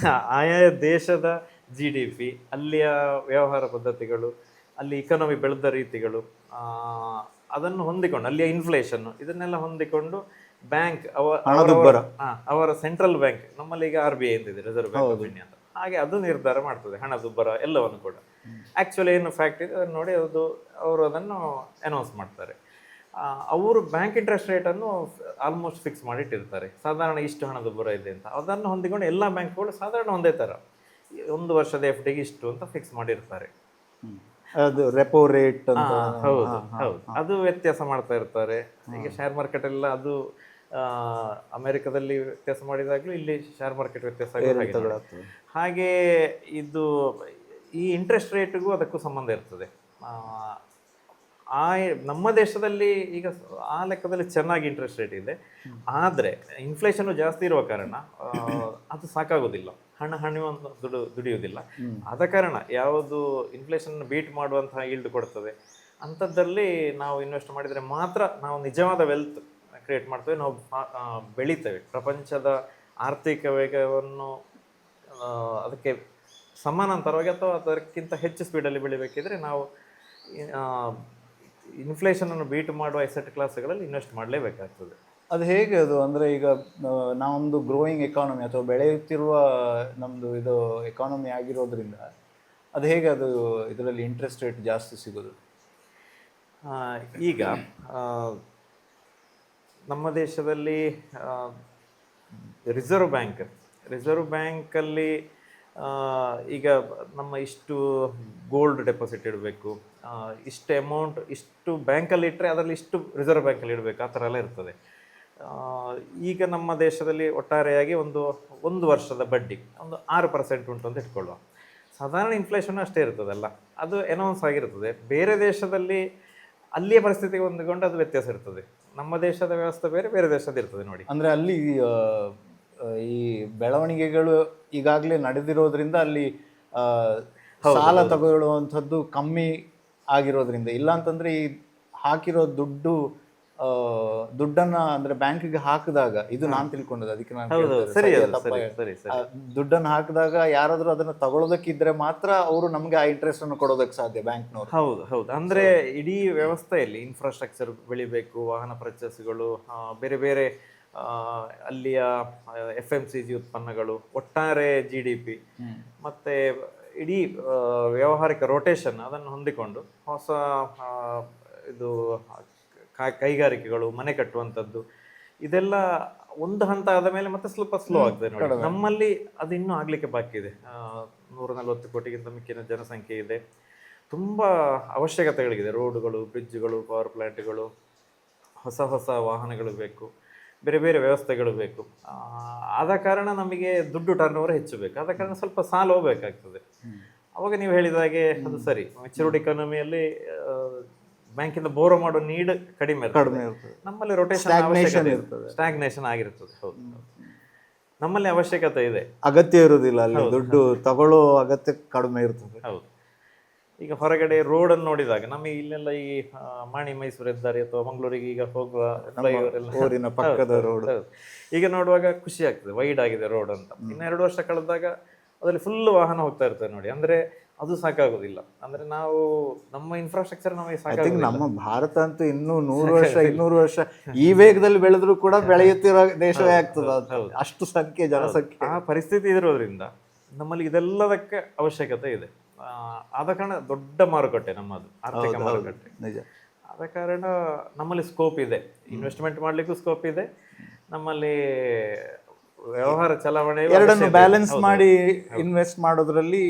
ಆಯಾ ದೇಶದ GDP, ಅಲ್ಲಿಯ ವ್ಯವಹಾರ ಪದ್ಧತಿಗಳು, ಅಲ್ಲಿ ಇಕಾನಮಿ ಬೆಳೆದ ರೀತಿಗಳು, ಅದನ್ನು ಹೊಂದಿಕೊಂಡು, ಅಲ್ಲಿಯ ಇನ್ಫ್ಲೇಷನ್, ಇದನ್ನೆಲ್ಲ ಹೊಂದಿಕೊಂಡು ಬ್ಯಾಂಕ್ ಅವರ ಸೆಂಟ್ರಲ್ ಬ್ಯಾಂಕ್, ನಮ್ಮಲ್ಲಿ ಈಗ RBI ಅಂತಿದೆ, ರಿಸರ್ವ್ ಬ್ಯಾಂಕ್ ಆಫ್ ಇಂಡಿಯಾ ಅಂತ, ಹಾಗೆ ಅದು ನಿರ್ಧಾರ ಮಾಡ್ತದೆ ಹಣದುಬ್ಬರ ಎಲ್ಲವನ್ನು ಕೂಡ. ಆಕ್ಚುಲಿ ಏನು ಫ್ಯಾಕ್ಟ್ ಇದೆ ಅದನ್ನು ನೋಡಿ ಅವರು ಅದನ್ನು ಅನೌನ್ಸ್ ಮಾಡ್ತಾರೆ. ಅವರು ಬ್ಯಾಂಕ್ ಇಂಟ್ರೆಸ್ಟ್ ರೇಟನ್ನು ಆಲ್ಮೋಸ್ಟ್ ಫಿಕ್ಸ್ ಮಾಡಿಟ್ಟಿರ್ತಾರೆ, ಸಾಧಾರಣ ಇಷ್ಟು ಹಣದುಬ್ಬರ ಇದೆ ಅಂತ. ಅದನ್ನು ಹೊಂದಿಕೊಂಡು ಎಲ್ಲ ಬ್ಯಾಂಕ್ಗಳು ಸಾಧಾರಣ ಒಂದೇ ಥರ 1 ವರ್ಷದ ಎಫ್ ಡಿಗೆ ಇಷ್ಟು ಅಂತ ಫಿಕ್ಸ್ ಮಾಡಿರ್ತಾರೆ. ಅದು ರೆಪೋ ರೇಟ್ ಅಂತ. ಹೌದು ಹೌದು, ಅದು ವ್ಯತ್ಯಾಸ ಮಾಡ್ತಾ ಇರ್ತಾರೆ. ಈಗ ಶೇರ್ ಮಾರ್ಕೆಟ್ ಎಲ್ಲ ಅದು ಅಮೆರಿಕದಲ್ಲಿ ವ್ಯತ್ಯಾಸ ಮಾಡಿದಾಗಲೂ ಇಲ್ಲಿ ಶೇರ್ ಮಾರ್ಕೆಟ್ ವ್ಯತ್ಯಾಸ ಆಗುತ್ತೆ. ಹಾಗೆ ಇದು ಈ ಇಂಟ್ರೆಸ್ಟ್ ರೇಟ್ಗೂ ಅದಕ್ಕೂ ಸಂಬಂಧ ಇರ್ತದೆ. ನಮ್ಮ ದೇಶದಲ್ಲಿ ಈಗ ಆ ಲೆಕ್ಕದಲ್ಲಿ ಚೆನ್ನಾಗಿ ಇಂಟ್ರೆಸ್ಟ್ ರೇಟ್ ಇದೆ, ಆದರೆ ಇನ್ಫ್ಲೇಷನ್ ಜಾಸ್ತಿ ಇರುವ ಕಾರಣ ಅದು ಸಾಕಾಗೋದಿಲ್ಲ, ಹಣುವಂತ ದುಡಿಯುವುದಿಲ್ಲ. ಆದ ಕಾರಣ ಯಾವುದು ಇನ್ಫ್ಲೇಷನ್ ಬೀಟ್ ಮಾಡುವಂತಹ ಈಲ್ಡ್ ಕೊಡ್ತದೆ ಅಂಥದ್ದಲ್ಲಿ ನಾವು ಇನ್ವೆಸ್ಟ್ ಮಾಡಿದರೆ ಮಾತ್ರ ನಾವು ನಿಜವಾದ ವೆಲ್ತ್ ಕ್ರಿಯೇಟ್ ಮಾಡ್ತೇವೆ, ನಾವು ಬೆಳೀತೇವೆ. ಪ್ರಪಂಚದ ಆರ್ಥಿಕ ವೇಗವನ್ನು ಅದಕ್ಕೆ ಸಮಾನಾಂತರವಾಗಿ ಅಥವಾ ಅದಕ್ಕಿಂತ ಹೆಚ್ಚು ಸ್ಪೀಡಲ್ಲಿ ಬೆಳಿಬೇಕಿದ್ರೆ ನಾವು ಇನ್ಫ್ಲೇಷನನ್ನು ಬೀಟ್ ಮಾಡುವ ಎಸೆಟ್ ಕ್ಲಾಸ್ಗಳಲ್ಲಿ ಇನ್ವೆಸ್ಟ್ ಮಾಡಲೇಬೇಕಾಗ್ತದೆ. ಅದು ಹೇಗೆ ಅದು? ಅಂದರೆ ಈಗ ನಾವೊಂದು ಗ್ರೋಯಿಂಗ್ ಎಕಾನಮಿ ಅಥವಾ ಬೆಳೆಯುತ್ತಿರುವ ನಮ್ಮದು ಇದು ಎಕಾನಮಿ ಆಗಿರೋದ್ರಿಂದ ಅದು ಹೇಗೆ ಅದು ಇದರಲ್ಲಿ ಇಂಟ್ರೆಸ್ಟ್ ರೇಟ್ ಜಾಸ್ತಿ ಸಿಗೋದು? ಈಗ ನಮ್ಮ ದೇಶದಲ್ಲಿ ರಿಸರ್ವ್ ಬ್ಯಾಂಕಲ್ಲಿ ಈಗ ನಮ್ಮ ಇಷ್ಟು ಗೋಲ್ಡ್ ಡೆಪಾಸಿಟ್ ಇಡಬೇಕು, ಇಷ್ಟು ಅಮೌಂಟ್ ಇಷ್ಟು ಬ್ಯಾಂಕಲ್ಲಿ ಇಟ್ಟರೆ ಅದರಲ್ಲಿ ಇಷ್ಟು ರಿಸರ್ವ್ ಬ್ಯಾಂಕಲ್ಲಿ ಇಡಬೇಕು, ಆ ಥರ ಎಲ್ಲ ಇರ್ತದೆ. ಈಗ ನಮ್ಮ ದೇಶದಲ್ಲಿ ಒಟ್ಟಾರೆಯಾಗಿ ಒಂದು ವರ್ಷದ ಬಡ್ಡಿ ಒಂದು 6% ಉಂಟು ಅಂತ ಇಟ್ಕೊಳ್ಳುವ. ಸಾಧಾರಣ ಇನ್ಫ್ಲೇಷನ್ ಅಷ್ಟೇ ಇರ್ತದಲ್ಲ, ಅದು ಅನೌನ್ಸ್ ಆಗಿರ್ತದೆ. ಬೇರೆ ದೇಶದಲ್ಲಿ ಅಲ್ಲಿಯ ಪರಿಸ್ಥಿತಿಗೆ ಹೊಂದಿಕೊಂಡು ಅದು ವ್ಯತ್ಯಾಸ ಇರ್ತದೆ. ನಮ್ಮ ದೇಶದ ವ್ಯವಸ್ಥೆ ಬೇರೆ, ಬೇರೆ ದೇಶದ ಇರ್ತದೆ ನೋಡಿ. ಅಂದರೆ ಅಲ್ಲಿ ಈ ಬೆಳವಣಿಗೆಗಳು ಈಗಾಗಲೇ ನಡೆದಿರೋದ್ರಿಂದ ಅಲ್ಲಿ ಸಾಲ ತಗೊಳ್ಳುವಂಥದ್ದು ಕಮ್ಮಿ ಆಗಿರೋದ್ರಿಂದ, ಇಲ್ಲ ಅಂತಂದ್ರೆ ಈ ಹಾಕಿರೋ ದುಡ್ಡನ್ನ ಅಂದ್ರೆ ಬ್ಯಾಂಕಿಗೆ ಹಾಕಿದಾಗ, ಇದು ನಾನು ತಿಳ್ಕೊಂಡದ್ದು, ಅದಕ್ಕೆ ನಾನು ದುಡ್ಡನ್ನು ಹಾಕಿದಾಗ ಯಾರಾದ್ರೂ ಅದನ್ನ ತಗೊಳ್ಳೋದಕ್ಕಿದ್ರೆ ಮಾತ್ರ ಅವರು ನಮ್ಗೆ ಆ ಇಂಟ್ರೆಸ್ಟ್ ಅನ್ನು ಕೊಡೋದಕ್ಕೆ ಸಾಧ್ಯ, ಬ್ಯಾಂಕ್ನವರು. ಹೌದು. ಅಂದ್ರೆ ಇಡೀ ವ್ಯವಸ್ಥೆಯಲ್ಲಿ ಇನ್ಫ್ರಾಸ್ಟ್ರಕ್ಚರ್ ಬೆಳಿಬೇಕು, ವಾಹನ ಪರ್ಚೇಸ್ಗಳು, ಬೇರೆ ಬೇರೆ ಅಲ್ಲಿಯ FMCG ಉತ್ಪನ್ನಗಳು, ಒಟ್ಟಾರೆ GDP, ಮತ್ತೆ ಇಡೀ ವ್ಯಾವಹಾರಿಕ ರೋಟೇಷನ್ ಅದನ್ನು ಹೊಂದಿಕೊಂಡು ಹೊಸ ಇದು ಕೈಗಾರಿಕೆಗಳು, ಮನೆ ಕಟ್ಟುವಂಥದ್ದು, ಇದೆಲ್ಲ ಒಂದು ಹಂತ ಆದ ಮೇಲೆ ಮತ್ತೆ ಸ್ವಲ್ಪ ಸ್ಲೋ ಆಗ್ತದೆ ನೋಡಿ. ನಮ್ಮಲ್ಲಿ ಅದು ಇನ್ನೂ ಆಗ್ಲಿಕ್ಕೆ ಬಾಕಿ ಇದೆ. 140 ಕೋಟಿಗಿಂತ ಮಿಕ್ಕಿನ ಜನಸಂಖ್ಯೆ ಇದೆ, ತುಂಬ ಅವಶ್ಯಕತೆಗಳಿದೆ. ರೋಡುಗಳು, ಬ್ರಿಡ್ಜ್ಗಳು, ಪವರ್ ಪ್ಲಾಂಟ್ಗಳು, ಹೊಸ ವಾಹನಗಳು ಬೇಕು, ಬೇರೆ ಬೇರೆ ವ್ಯವಸ್ಥೆಗಳು ಬೇಕು. ಆದ ಕಾರಣ ನಮಗೆ ದುಡ್ಡು ಟರ್ನ್ ಓವರ್ ಹೆಚ್ಚು ಬೇಕು, ಆದ ಕಾರಣ ಸ್ವಲ್ಪ ಸಾಲ ಹೋಗಬೇಕಾಗ್ತದೆ. ಅವಾಗ ನೀವು ಹೇಳಿದ ಹಾಗೆ ಅದು ಸರಿ, ಮೆಚೂರ್ಡ್ ಎಕಾನಮಿಯಲ್ಲಿ ಬ್ಯಾಂಕಿಂದ ಬೋರೋ ಮಾಡೋ ನೀಡ್ ಕಡಿಮೆ ಇರ್ತದೆ. ನಮ್ಮಲ್ಲಿ ರೊಟೇಷನ್ ಸ್ಟಾಗ್ನೇಷನ್ ಆಗಿರ್ತದೆ. ಹೌದು, ನಮ್ಮಲ್ಲಿ ಅವಶ್ಯಕತೆ ಇದೆ, ಅಗತ್ಯ ಇರುವುದಿಲ್ಲ, ಅಲ್ಲಿ ದುಡ್ಡು ತಗೊಳ್ಳೋ ಅಗತ್ಯ ಕಡಿಮೆ ಇರ್ತದೆ. ಹೌದು. ಈಗ ಹೊರಗಡೆ ರೋಡನ್ನು ನೋಡಿದಾಗ ನಮಗೆ ಇಲ್ಲೆಲ್ಲ ಈ ಮಾಣಿ ಮೈಸೂರು ಹೆದ್ದಾರಿ ಅಥವಾ ಮಂಗಳೂರಿಗೆ ಈಗ ಹೋಗುವ ಊರಿನ ಪಕ್ಕದ ರೋಡ್ ಈಗ ನೋಡುವಾಗ ಖುಷಿ ಆಗ್ತದೆ, ವೈಡ್ ಆಗಿದೆ ರೋಡ್ ಅಂತ. ಇನ್ನು 2 ವರ್ಷ ಕಳೆದಾಗ ಅದರಲ್ಲಿ ಫುಲ್ ವಾಹನ ಹೋಗ್ತಾ ಇರ್ತದೆ ನೋಡಿ. ಅಂದ್ರೆ ಅದು ಸಾಕಾಗೋದಿಲ್ಲ. ಅಂದ್ರೆ ನಾವು ನಮ್ಮ ಇನ್ಫ್ರಾಸ್ಟ್ರಕ್ಚರ್ ನಮಗೆ ಸಾಕಾಗೋದಿಲ್ಲ. ನಮ್ಮ ಭಾರತ ಅಂತೂ ಇನ್ನೂ 100 ವರ್ಷ 200 ವರ್ಷ ಈ ವೇಗದಲ್ಲಿ ಬೆಳೆದ್ರು ಕೂಡ ಬೆಳೆಯುತ್ತಿರೋ ದೇಶವೇ ಆಗ್ತದೆ. ಅಷ್ಟು ಜನಸಂಖ್ಯೆ, ಆ ಪರಿಸ್ಥಿತಿ ಇರೋದ್ರಿಂದ ನಮ್ಮಲ್ಲಿ ಇದೆಲ್ಲದಕ್ಕೆ ಅವಶ್ಯಕತೆ ಇದೆ. ಆದ ಕಾರಣ ದೊಡ್ಡ ಮಾರುಕಟ್ಟೆ ನಮ್ಮದು, ಆರ್ಥಿಕ ಮಾರುಕಟ್ಟೆ. ನಿಜ. ಆದ ಕಾರಣ ನಮ್ಮಲ್ಲಿ ಸ್ಕೋಪ್ ಇದೆ, ಇನ್ವೆಸ್ಟ್ಮೆಂಟ್ ಮಾಡ್ಲಿಕ್ಕೂ ಸ್ಕೋಪ್ ಇದೆ. ನಮ್ಮಲ್ಲಿ ವ್ಯವಹಾರ ಚಲಾವಣೆ ಎರಡನ್ನು ಬ್ಯಾಲೆನ್ಸ್ ಮಾಡಿ ಇನ್ವೆಸ್ಟ್ ಮಾಡೋದ್ರಲ್ಲಿ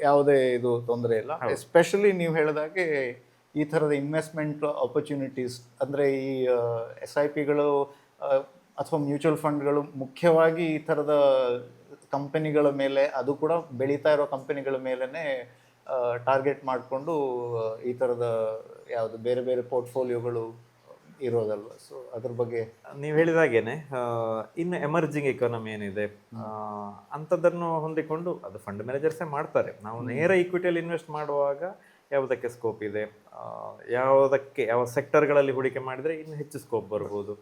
ಯಾವುದೇ ಇದು ತೊಂದರೆ ಇಲ್ಲ. ಎಸ್ಪೆಷಲಿ ನೀವು ಹೇಳಿದಾಗೆ ಈ ಥರದ ಇನ್ವೆಸ್ಟ್ಮೆಂಟ್ ಆಪರ್ಚುನಿಟೀಸ್ ಅಂದರೆ ಈ SIPಗಳು ಅಥವಾ ಮ್ಯೂಚುವಲ್ ಫಂಡ್ಗಳು ಮುಖ್ಯವಾಗಿ ಈ ಥರದ ಕಂಪನಿಗಳ ಮೇಲೆ, ಅದು ಕೂಡ ಬೆಳೀತಾ ಇರೋ ಕಂಪನಿಗಳ ಮೇಲೇ ಟಾರ್ಗೆಟ್ ಮಾಡಿಕೊಂಡು ಈ ಥರದ ಯಾವುದು ಬೇರೆ ಬೇರೆ ಪೋರ್ಟ್ಫೋಲಿಯೋಗಳು ಇರೋದಲ್ವ. ಸೊ ಅದ್ರ ಬಗ್ಗೆ ನೀವು ಹೇಳಿದಾಗೇನೆ ಇನ್ನು ಎಮರ್ಜಿಂಗ್ ಎಕಾನಮಿ ಏನಿದೆ ಅಂಥದ್ದನ್ನು ಹೊಂದಿಕೊಂಡು ಅದು ಫಂಡ್ ಮ್ಯಾನೇಜರ್ಸೇ ಮಾಡ್ತಾರೆ. ನಾವು ನೇರ ಈಕ್ವಿಟಿಯಲ್ಲಿ ಇನ್ವೆಸ್ಟ್ ಮಾಡುವಾಗ ಯಾವುದಕ್ಕೆ ಸ್ಕೋಪ್ ಇದೆ, ಯಾವುದಕ್ಕೆ ಯಾವ ಸೆಕ್ಟರ್ಗಳಲ್ಲಿ ಹೂಡಿಕೆ ಮಾಡಿದರೆ ಇನ್ನು ಹೆಚ್ಚು ಸ್ಕೋಪ್ ಬರ್ಬೋದು,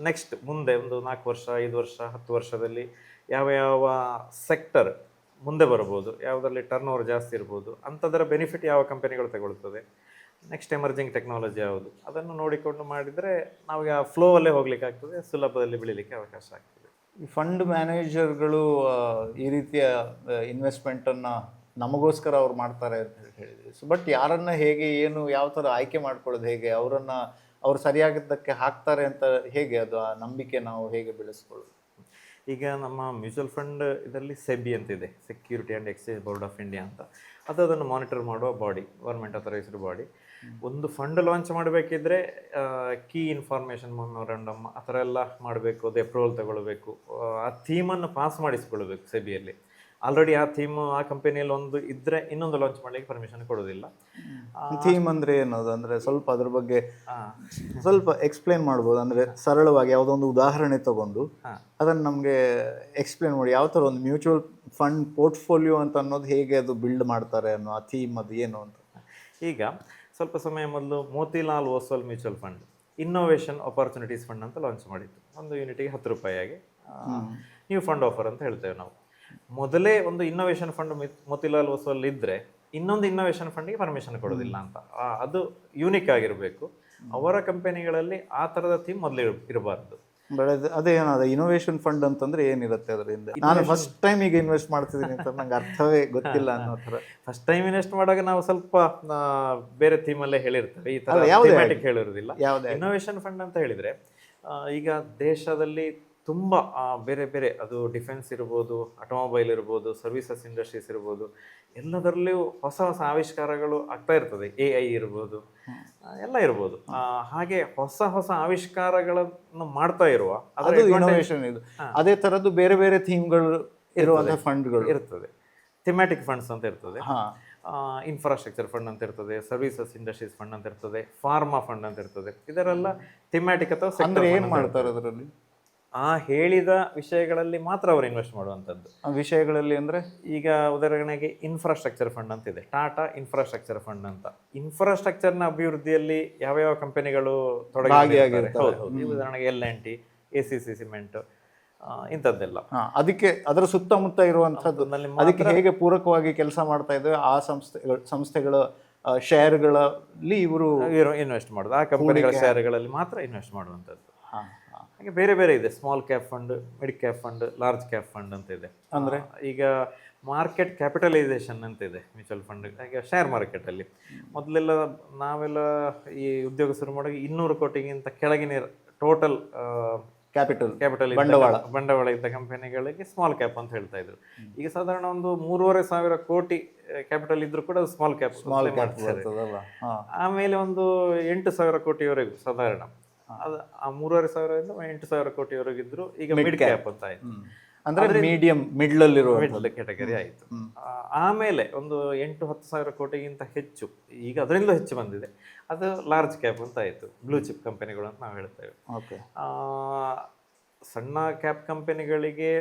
ನೆಕ್ಸ್ಟ್ ಮುಂದೆ ಒಂದು 4 ವರ್ಷ 5 ವರ್ಷ 10 ವರ್ಷದಲ್ಲಿ ಯಾವ ಯಾವ ಸೆಕ್ಟರ್ ಮುಂದೆ ಬರ್ಬೋದು, ಯಾವುದರಲ್ಲಿ ಟರ್ನ್ ಓವರ್ ಜಾಸ್ತಿ ಇರ್ಬೋದು, ಅಂಥದ್ದರ ಬೆನಿಫಿಟ್ ಯಾವ ಕಂಪನಿಗಳು ತಗೊಳ್ತದೆ, ನೆಕ್ಸ್ಟ್ ಎಮರ್ಜಿಂಗ್ ಟೆಕ್ನಾಲಜಿ ಯಾವುದು, ಅದನ್ನು ನೋಡಿಕೊಂಡು ಮಾಡಿದರೆ ನಾವು ಆ ಫ್ಲೋ ಅಲ್ಲೇ ಹೋಗ್ಲಿಕ್ಕೆ ಆಗ್ತದೆ, ಸುಲಭದಲ್ಲಿ ಬೆಳಿಲಿಕ್ಕೆ ಅವಕಾಶ ಆಗ್ತದೆ. ಈ ಫಂಡ್ ಮ್ಯಾನೇಜರ್ಗಳು ಈ ರೀತಿಯ ಇನ್ವೆಸ್ಟ್ಮೆಂಟನ್ನು ನಮಗೋಸ್ಕರ ಅವ್ರು ಮಾಡ್ತಾರೆ ಅಂತ ಹೇಳಿದ್ವಿ. ಸೊ ಬಟ್ ಯಾರನ್ನ ಹೇಗೆ ಏನು ಯಾವ ಥರ ಆಯ್ಕೆ ಮಾಡ್ಕೊಳ್ಳೋದು ಹೇಗೆ, ಅವರನ್ನು ಅವ್ರು ಸರಿಯಾಗಿದ್ದಕ್ಕೆ ಹಾಕ್ತಾರೆ ಅಂತ ಹೇಗೆ, ಅದು ಆ ನಂಬಿಕೆ ನಾವು ಹೇಗೆ ಬೆಳೆಸ್ಕೊಳ್ಳೋದು? ಈಗ ನಮ್ಮ ಮ್ಯೂಚುವಲ್ ಫಂಡ್ ಇದರಲ್ಲಿ ಸೆಬಿ ಅಂತಿದೆ, security and exchange board of India ಅಂತ. ಅದು ಅದನ್ನು ಮಾನಿಟರ್ ಮಾಡುವ ಬಾಡಿ, ಗೌರ್ಮೆಂಟ್ ಅಥರೈಸ್ಡ್ ಬಾಡಿ. ಒಂದು ಫಂಡ್ ಲಾಂಚ್ ಮಾಡಬೇಕಿದ್ರೆ ಕೀ ಇನ್ಫಾರ್ಮೇಷನ್ ಮೆಮೊರಂಡಮ್ ಆ ಥರ ಎಲ್ಲ ಮಾಡಬೇಕು, ಅದು ಅಪ್ರೂವಲ್ ತಗೊಳ್ಬೇಕು, ಆ ಥೀಮನ್ನು ಪಾಸ್ ಮಾಡಿಸ್ಕೊಳ್ಬೇಕು ಸೆಬಿಯಲ್ಲಿ. ಆಲ್ರೆಡಿ ಆ ಥೀಮ್ ಆ ಕಂಪನಿಯಲ್ಲಿ ಒಂದು ಇದ್ದರೆ ಇನ್ನೊಂದು ಲಾಂಚ್ ಮಾಡಲಿಕ್ಕೆ ಪರ್ಮಿಷನ್ ಕೊಡೋದಿಲ್ಲ. ಥೀಮ್ ಅಂದರೆ ಏನದು, ಅಂದರೆ ಸ್ವಲ್ಪ ಅದ್ರ ಬಗ್ಗೆ ಸ್ವಲ್ಪ ಎಕ್ಸ್ಪ್ಲೇನ್ ಮಾಡ್ಬೋದು? ಅಂದರೆ ಸರಳವಾಗಿ ಯಾವುದೋ ಒಂದು ಉದಾಹರಣೆ ತಗೊಂಡು ಅದನ್ನು ನಮಗೆ ಎಕ್ಸ್ಪ್ಲೇನ್ ಮಾಡಿ, ಯಾವ ಥರ ಒಂದು ಮ್ಯೂಚುವಲ್ ಫಂಡ್ ಪೋರ್ಟ್ಫೋಲಿಯೋ ಅಂತ ಅನ್ನೋದು ಹೇಗೆ ಅದು ಬಿಲ್ಡ್ ಮಾಡ್ತಾರೆ ಅನ್ನೋ ಆ ಥೀಮ್ ಅದು ಏನು ಅಂತ. ಈಗ ಸ್ವಲ್ಪ ಸಮಯ ಮೊದಲು Motilal Oswal mutual fund innovation opportunities fund ಅಂತ ಲಾಂಚ್ ಮಾಡಿತ್ತು. ಒಂದು ಯೂನಿಟಿಗೆ 10 ರೂಪಾಯಿಯಾಗಿ ನ್ಯೂ ಫಂಡ್ ಆಫರ್ ಅಂತ ಹೇಳ್ತೇವೆ ನಾವು. ಮೊದಲೇ ಒಂದು ಇನ್ನೋವೇಷನ್ ಫಂಡ್ ಮೋತಿಲಾಲ್ ಓಸ್ವಾಲ್ ಇದ್ದರೆ ಇನ್ನೊಂದು ಇನ್ನೋವೇಷನ್ ಫಂಡಿಗೆ ಪರ್ಮಿಷನ್ ಕೊಡೋದಿಲ್ಲ ಅಂತ. ಅದು ಯೂನಿಕ್ ಆಗಿರಬೇಕು. ಅವರ ಕಂಪನಿಗಳಲ್ಲಿ ಆ ಥರದ ಥೀಮ್ ಮೊದಲೇ ಇರಬಾರ್ದು. ಅದೇನದ ಇನೋವೇಷನ್ ಫಂಡ್ ಅಂತಂದ್ರೆ ಏನಿರುತ್ತೆ ಅದರಿಂದ? ನಾನು ಫಸ್ಟ್ ಟೈಮ್ ಈಗ ಇನ್ವೆಸ್ಟ್ ಮಾಡ್ತಿದ್ದೀನಿ ಅಂತ ನಂಗೆ ಅರ್ಥವೇ ಗೊತ್ತಿಲ್ಲ ಅನ್ನೋ ಥರ. ಫಸ್ಟ್ ಟೈಮ್ ಇನ್ವೆಸ್ಟ್ ಮಾಡುವಾಗ ನಾವು ಸ್ವಲ್ಪ ಬೇರೆ ಥೀಮಲ್ಲೇ ಹೇಳಿರ್ತೇವೆ, ಈ ಥರ ಥೀಮ್ಯಾಟಿಕ್ ಹೇಳಿರೋದಿಲ್ಲ. ಇನ್ನೋವೇಷನ್ ಫಂಡ್ ಅಂತ ಹೇಳಿದರೆ ಈಗ ದೇಶದಲ್ಲಿ ತುಂಬ ಬೇರೆ ಬೇರೆ, ಅದು ಡಿಫೆನ್ಸ್ ಇರ್ಬೋದು, ಆಟೋಮೊಬೈಲ್ ಇರ್ಬೋದು, ಸರ್ವಿಸಸ್ ಇಂಡಸ್ಟ್ರೀಸ್ ಇರ್ಬೋದು, ಎಲ್ಲದರಲ್ಲಿಯೂ ಹೊಸ ಹೊಸ ಆವಿಷ್ಕಾರಗಳು ಆಗ್ತಾ ಇರ್ತದೆ. AI ಇರ್ಬೋದು, ಎಲ್ಲ ಇರ್ಬೋದು. ಹಾಗೆ ಹೊಸ ಹೊಸ ಆವಿಷ್ಕಾರಗಳನ್ನು ಮಾಡ್ತಾ ಇರುವ ಇನೋವೇಷನ್ ಇದು. ಅದೇ ಥರದ್ದು ಬೇರೆ ಬೇರೆ ಥೀಮ್ಗಳು ಇರುವಂತಹ ಫಂಡ್ಗಳು ಇರ್ತದೆ. ಥಿಮ್ಯಾಟಿಕ್ ಫಂಡ್ಸ್ ಅಂತ ಇರ್ತದೆ, ಇನ್ಫ್ರಾಸ್ಟ್ರಕ್ಚರ್ ಫಂಡ್ ಅಂತ ಇರ್ತದೆ, ಸರ್ವಿಸಸ್ ಇಂಡಸ್ಟ್ರೀಸ್ ಫಂಡ್ ಅಂತ ಇರ್ತದೆ, ಫಾರ್ಮಾ ಫಂಡ್ ಅಂತ ಇರ್ತದೆ. ಇದರೆಲ್ಲ ಥಿಮ್ಯಾಟಿಕ್ ಅಥವಾ ಸೆಕ್ಟರ್. ಏನು ಮಾಡ್ತಾರೆ ಅದರಲ್ಲಿ? ಆ ಹೇಳಿದ ವಿಷಯಗಳಲ್ಲಿ ಮಾತ್ರ ಅವರು ಇನ್ವೆಸ್ಟ್ ಮಾಡುವಂಥದ್ದು. ವಿಷಯಗಳಲ್ಲಿ ಅಂದರೆ ಈಗ ಉದಾಹರಣೆಗೆ ಇನ್ಫ್ರಾಸ್ಟ್ರಕ್ಚರ್ ಫಂಡ್ ಅಂತಿದೆ, ಟಾಟಾ ಇನ್ಫ್ರಾಸ್ಟ್ರಕ್ಚರ್ ಫಂಡ್ ಅಂತ. ಇನ್ಫ್ರಾಸ್ಟ್ರಕ್ಚರ್ನ ಅಭಿವೃದ್ಧಿಯಲ್ಲಿ ಯಾವ ಕಂಪನಿಗಳು ತೊಡಗಿರ್ತಾರೆ, ಉದಾಹರಣೆಗೆ L&T, ACC ಸಿಮೆಂಟ್, ಇಂಥದ್ದೆಲ್ಲ. ಅದಕ್ಕೆ ಅದರ ಸುತ್ತಮುತ್ತ ಇರುವಂಥದ್ದು ಅದಕ್ಕೆ ಹೇಗೆ ಪೂರಕವಾಗಿ ಕೆಲಸ ಮಾಡ್ತಾ ಇದ್ದೇವೆ ಆ ಸಂಸ್ಥೆಗಳ ಶೇರ್ಗಳಲ್ಲಿ ಇವರು ಇನ್ವೆಸ್ಟ್ ಮಾಡೋದು, ಆ ಕಂಪನಿಗಳ ಶೇರ್ಗಳಲ್ಲಿ ಮಾತ್ರ ಇನ್ವೆಸ್ಟ್ ಮಾಡುವಂಥದ್ದು. ಹಾಗೆ ಬೇರೆ ಬೇರೆ ಇದೆ, small cap fund, mid cap fund, large cap fund ಅಂತ ಇದೆ. ಅಂದರೆ ಈಗ ಮಾರ್ಕೆಟ್ ಕ್ಯಾಪಿಟಲೈಸೇಷನ್ ಅಂತ ಇದೆ ಮ್ಯೂಚುವಲ್ ಫಂಡ್. ಈಗ ಶೇರ್ ಮಾರ್ಕೆಟಲ್ಲಿ ಮೊದಲೆಲ್ಲ ನಾವೆಲ್ಲ ಈ ಉದ್ಯೋಗ ಶುರು ಮಾಡುವಾಗ 200 ಕೋಟಿಗಿಂತ ಕೆಳಗಿನ ಟೋಟಲ್ ಕ್ಯಾಪಿಟಲ್ ಬಂಡವಾಳ ಇದ್ದ ಕಂಪನಿಗಳಿಗೆ ಸ್ಮಾಲ್ ಕ್ಯಾಪ್ ಅಂತ ಹೇಳ್ತಾ ಇದ್ರು. ಈಗ ಸಾಧಾರಣ ಒಂದು 3,500 ಕೋಟಿ ಕ್ಯಾಪಿಟಲ್ ಇದ್ರೂ ಕೂಡ ಸ್ಮಾಲ್ ಕ್ಯಾಪ್. ಆಮೇಲೆ ಒಂದು 8,000 ಕೋಟಿವರೆಗೂ ಸಾಧಾರಣ, ಅದು ಆ 3,500 8,000 ಕೋಟಿವರೆಗಿದ್ರು ಈಗ ಮಿಡ್ ಕ್ಯಾಪ್ ಅಂತ ಆಯ್ತು. ಅಂದ್ರೆ ಮೀಡಿಯಂ ಮಿಡ್ಲ್ ಕ್ಯಾಟಗರಿ ಆಯಿತು. ಆಮೇಲೆ ಒಂದು 8,000-10,000 ಕೋಟಿಗಿಂತ ಹೆಚ್ಚು, ಈಗ ಅದರಿಂದಲೂ ಹೆಚ್ಚು ಬಂದಿದೆ, ಅದು ಲಾರ್ಜ್ ಕ್ಯಾಪ್ ಅಂತ ಆಯಿತು. ಬ್ಲೂ ಚಿಪ್ ಕಂಪನಿಗಳು ಅಂತ ನಾವು ಹೇಳ್ತೇವೆ. ಸಣ್ಣ ಕ್ಯಾಪ್ ಕಂಪನಿಗಳಿಗೆ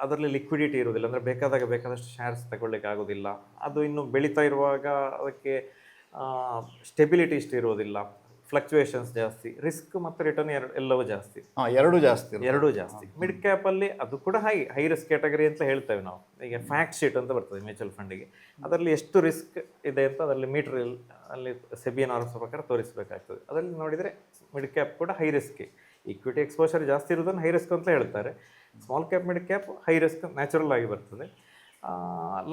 ಅದರಲ್ಲಿ ಲಿಕ್ವಿಡಿಟಿ ಇರುವುದಿಲ್ಲ, ಅಂದರೆ ಬೇಕಾದಷ್ಟು ಶೇರ್ಸ್ ತಗೊಳ್ಳಿಕ್ಕೆ ಆಗೋದಿಲ್ಲ. ಅದು ಇನ್ನು ಬೆಳೀತಾ ಇರುವಾಗ ಅದಕ್ಕೆ ಸ್ಟೆಬಿಲಿಟಿ ಇಷ್ಟು ಇರೋದಿಲ್ಲ, ಫ್ಲಕ್ಚುಯೇಷನ್ಸ್ ಜಾಸ್ತಿ, ರಿಸ್ಕ್ ಮತ್ತು ರಿಟರ್ನ್ ಎಲ್ಲವೂ ಜಾಸ್ತಿ, ಎರಡೂ ಜಾಸ್ತಿ. ಮಿಡ್ ಕ್ಯಾಪಲ್ಲಿ ಅದು ಕೂಡ ಹೈ ರಿಸ್ಕ್ ಕ್ಯಾಟಗರಿ ಅಂತ ಹೇಳ್ತೇವೆ ನಾವು. ಈಗ ಫ್ಯಾಕ್ಟ್ ಶೀಟ್ ಅಂತ ಬರ್ತದೆ ಮ್ಯೂಚುವಲ್ ಫಂಡಿಗೆ, ಅದರಲ್ಲಿ ಎಷ್ಟು ರಿಸ್ಕ್ ಇದೆ ಅಂತ ಅದರಲ್ಲಿ ಮೀಟರ್ ಅಲ್ಲಿ ಸೆಬಿ ನಾರ್ಮ್ಸ್ ಪ್ರಕಾರ ತೋರಿಸಬೇಕಾಗ್ತದೆ. ಅದರಲ್ಲಿ ನೋಡಿದರೆ ಮಿಡ್ ಕ್ಯಾಪ್ ಕೂಡ ಹೈ ರಿಸ್ಕ್, ಈಕ್ವಿಟಿ ಎಕ್ಸ್ಪೋಷರ್ ಜಾಸ್ತಿ ಇರೋದನ್ನು ಹೈ ರಿಸ್ಕ್ ಅಂತ ಹೇಳ್ತಾರೆ. Small cap mid cap high risk natural ಆಗಿ ಬರ್ತದೆ.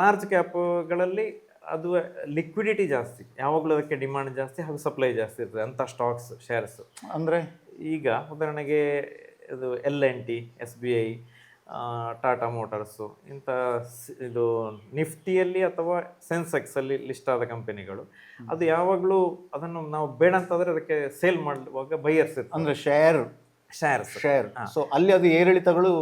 ಲಾರ್ಜ್ ಕ್ಯಾಪ್ಗಳಲ್ಲಿ ಅದು ಲಿಕ್ವಿಡಿಟಿ ಜಾಸ್ತಿ, ಯಾವಾಗಲೂ ಅದಕ್ಕೆ ಡಿಮಾಂಡ್ ಜಾಸ್ತಿ ಹಾಗೂ ಸಪ್ಲೈ ಜಾಸ್ತಿ ಇರ್ತದೆ ಅಂಥ ಸ್ಟಾಕ್ಸ್, ಶೇರ್ಸ್. ಅಂದರೆ ಈಗ ಉದಾಹರಣೆಗೆ ಇದು L&T, SBI, ಟಾಟಾ ಮೋಟಾರ್ಸು, ಇಂಥ ಇದು ನಿಫ್ಟಿಯಲ್ಲಿ ಅಥವಾ ಸೆನ್ಸೆಕ್ಸಲ್ಲಿ ಲಿಸ್ಟ್ ಆದ ಕಂಪನಿಗಳು. ಅದು ಯಾವಾಗಲೂ ಅದನ್ನು ನಾವು ಬೇಡ ಅಂತಂದರೆ ಅದಕ್ಕೆ ಸೇಲ್ ಮಾಡುವಾಗ ಬೈಯರ್ಸ್ ಇರ್ತಾರೆ, ಅಂದರೆ ಶೇರ್. ಸೊ ಅಲ್ಲಿ ಅದು ಏರಿಳಿತಗಳು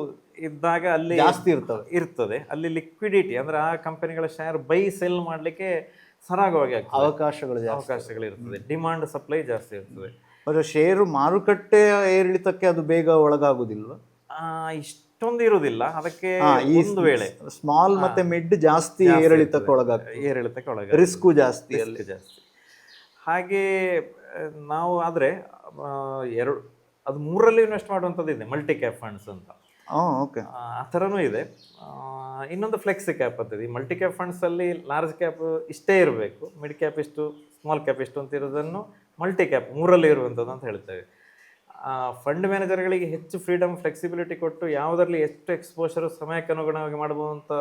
ಇದ್ದಾಗ ಅಲ್ಲಿ ಜಾಸ್ತಿ ಇರ್ತವೆ. ಇರ್ತದೆ, ಅಲ್ಲಿ ಲಿಕ್ವಿಡಿಟಿ ಅಂದ್ರೆ ಆ ಕಂಪನಿಗಳ ಶೇರ್ ಬೈ ಸೆಲ್ ಮಾಡಲಿಕ್ಕೆ ಸರಾಗವಾಗಿ ಆಗ್ತದೆ, ಅವಕಾಶಗಳು ಜಾಸ್ತಿ. ಅವಕಾಶಗಳಿರ್ತದೆ, ಡಿಮಾಂಡ್ ಸಪ್ಲೈ ಜಾಸ್ತಿ ಇರ್ತದೆ. ಮತ್ತು ಷೇರು ಮಾರುಕಟ್ಟೆ ಏರಿಳಿತಕ್ಕೆ ಅದು ಬೇಗ ಒಳಗಾಗುದಿಲ್ವಾ? ಇಷ್ಟೊಂದು ಇರುವುದಿಲ್ಲ ಅದಕ್ಕೆ. ಈ ಒಂದು ವೇಳೆ ಸ್ಮಾಲ್ ಮತ್ತೆ ಮಿಡ್ ಜಾಸ್ತಿ ಏರಿಳಿತಕ್ಕೆ ಒಳಗಾಗ್ತದೆ, ಏರಿಳಿತಕ್ಕೆ ಒಳಗ ರಿಸ್ಕು ಜಾಸ್ತಿ ಅಲ್ಲಿ. ಜಾಸ್ತಿ. ಹಾಗೆ ನಾವು ಆದರೆ ಎರಡು ಅದು ಮೂರರಲ್ಲಿ ಇನ್ವೆಸ್ಟ್ ಮಾಡುವಂಥದ್ದು ಇದೆ, ಮಲ್ಟಿ ಕ್ಯಾಪ್ ಫಂಡ್ಸ್ ಅಂತ. ಓಕೆ, ಆ ಥರನೂ ಇದೆ. ಇನ್ನೊಂದು ಫ್ಲೆಕ್ಸಿ ಕ್ಯಾಪ್ ಅಂತದೆ. ಈ ಮಲ್ಟಿ ಕ್ಯಾಪ್ ಫಂಡ್ಸಲ್ಲಿ ಲಾರ್ಜ್ ಕ್ಯಾಪ್ ಇಷ್ಟೇ ಇರಬೇಕು, ಮಿಡ್ ಕ್ಯಾಪ್ ಇಷ್ಟು, ಸ್ಮಾಲ್ ಕ್ಯಾಪ್ ಇಷ್ಟು ಅಂತ ಇರೋದನ್ನು ಮಲ್ಟಿ ಕ್ಯಾಪ್ ಮೂರಲ್ಲಿ ಇರುವಂಥದ್ದು ಅಂತ ಹೇಳ್ತೇವೆ. ಫಂಡ್ ಮ್ಯಾನೇಜರ್ಗಳಿಗೆ ಹೆಚ್ಚು ಫ್ರೀಡಮ್, ಫ್ಲೆಕ್ಸಿಬಿಲಿಟಿ ಕೊಟ್ಟು ಯಾವುದರಲ್ಲಿ ಎಷ್ಟು ಎಕ್ಸ್ಪೋಷರ್ ಸಮಯಕ್ಕೆ ಅನುಗುಣವಾಗಿ ಮಾಡಬಹುದು ಅಂತ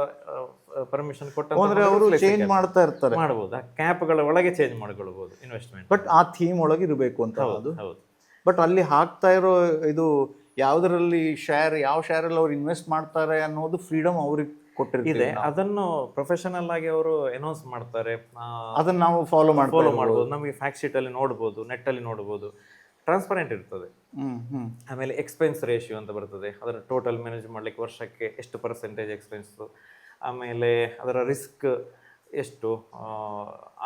ಪರ್ಮಿಷನ್ ಕೊಟ್ಟು ಅವರು ಚೇಂಜ್ ಮಾಡ್ತಾ ಇರ್ತಾರೆ, ಮಾಡಬಹುದು. ಆ ಕ್ಯಾಪ್ಗಳ ಒಳಗೆ ಚೇಂಜ್ ಮಾಡ್ಕೊಳ್ಬಹುದು ಇನ್ವೆಸ್ಟ್ಮೆಂಟ್, ಬಟ್ ಆ ಥೀಮ್ ಒಳಗೆ ಇರಬೇಕು ಅಂತ. ಹೌದು. ಬಟ್ ಅಲ್ಲಿ ಹಾಕ್ತಾ ಇರೋ ಇದು ಯಾವುದರಲ್ಲಿ ಶೇರ್, ಯಾವ ಶೇರಲ್ಲಿ ಅವ್ರು ಇನ್ವೆಸ್ಟ್ ಮಾಡ್ತಾರೆ ಅನ್ನೋದು ಫ್ರೀಡಮ್ ಅವ್ರಿಗೆ ಕೊಟ್ಟಿರ್ತಿದೆ. ಅದನ್ನು ಪ್ರೊಫೆಷನಲ್ ಆಗಿ ಅವರು ಅನೌನ್ಸ್ ಮಾಡ್ತಾರೆ, ಅದನ್ನ ನಾವು ಫಾಲೋ ಮಾಡ್ಬೋದು. ನಮಗೆ ಫ್ಯಾಕ್ಟ್ ಶೀಟ್ ಅಲ್ಲಿ ನೋಡ್ಬೋದು, ನೆಟ್ ಅಲ್ಲಿ ನೋಡ್ಬೋದು, ಟ್ರಾನ್ಸ್ಪರೆಂಟ್ ಇರ್ತದೆ. ಆಮೇಲೆ ಎಕ್ಸ್ಪೆನ್ಸ್ ರೇಷಿಯೋ ಅಂತ ಬರ್ತದೆ, ಅದರ ಟೋಟಲ್ ಮ್ಯಾನೇಜ್ ಮಾಡ್ಲಿಕ್ಕೆ ವರ್ಷಕ್ಕೆ ಎಷ್ಟು ಪರ್ಸೆಂಟೇಜ್ ಎಕ್ಸ್ಪೆನ್ಸ್, ಆಮೇಲೆ ಅದರ ರಿಸ್ಕ್ ಎಷ್ಟು,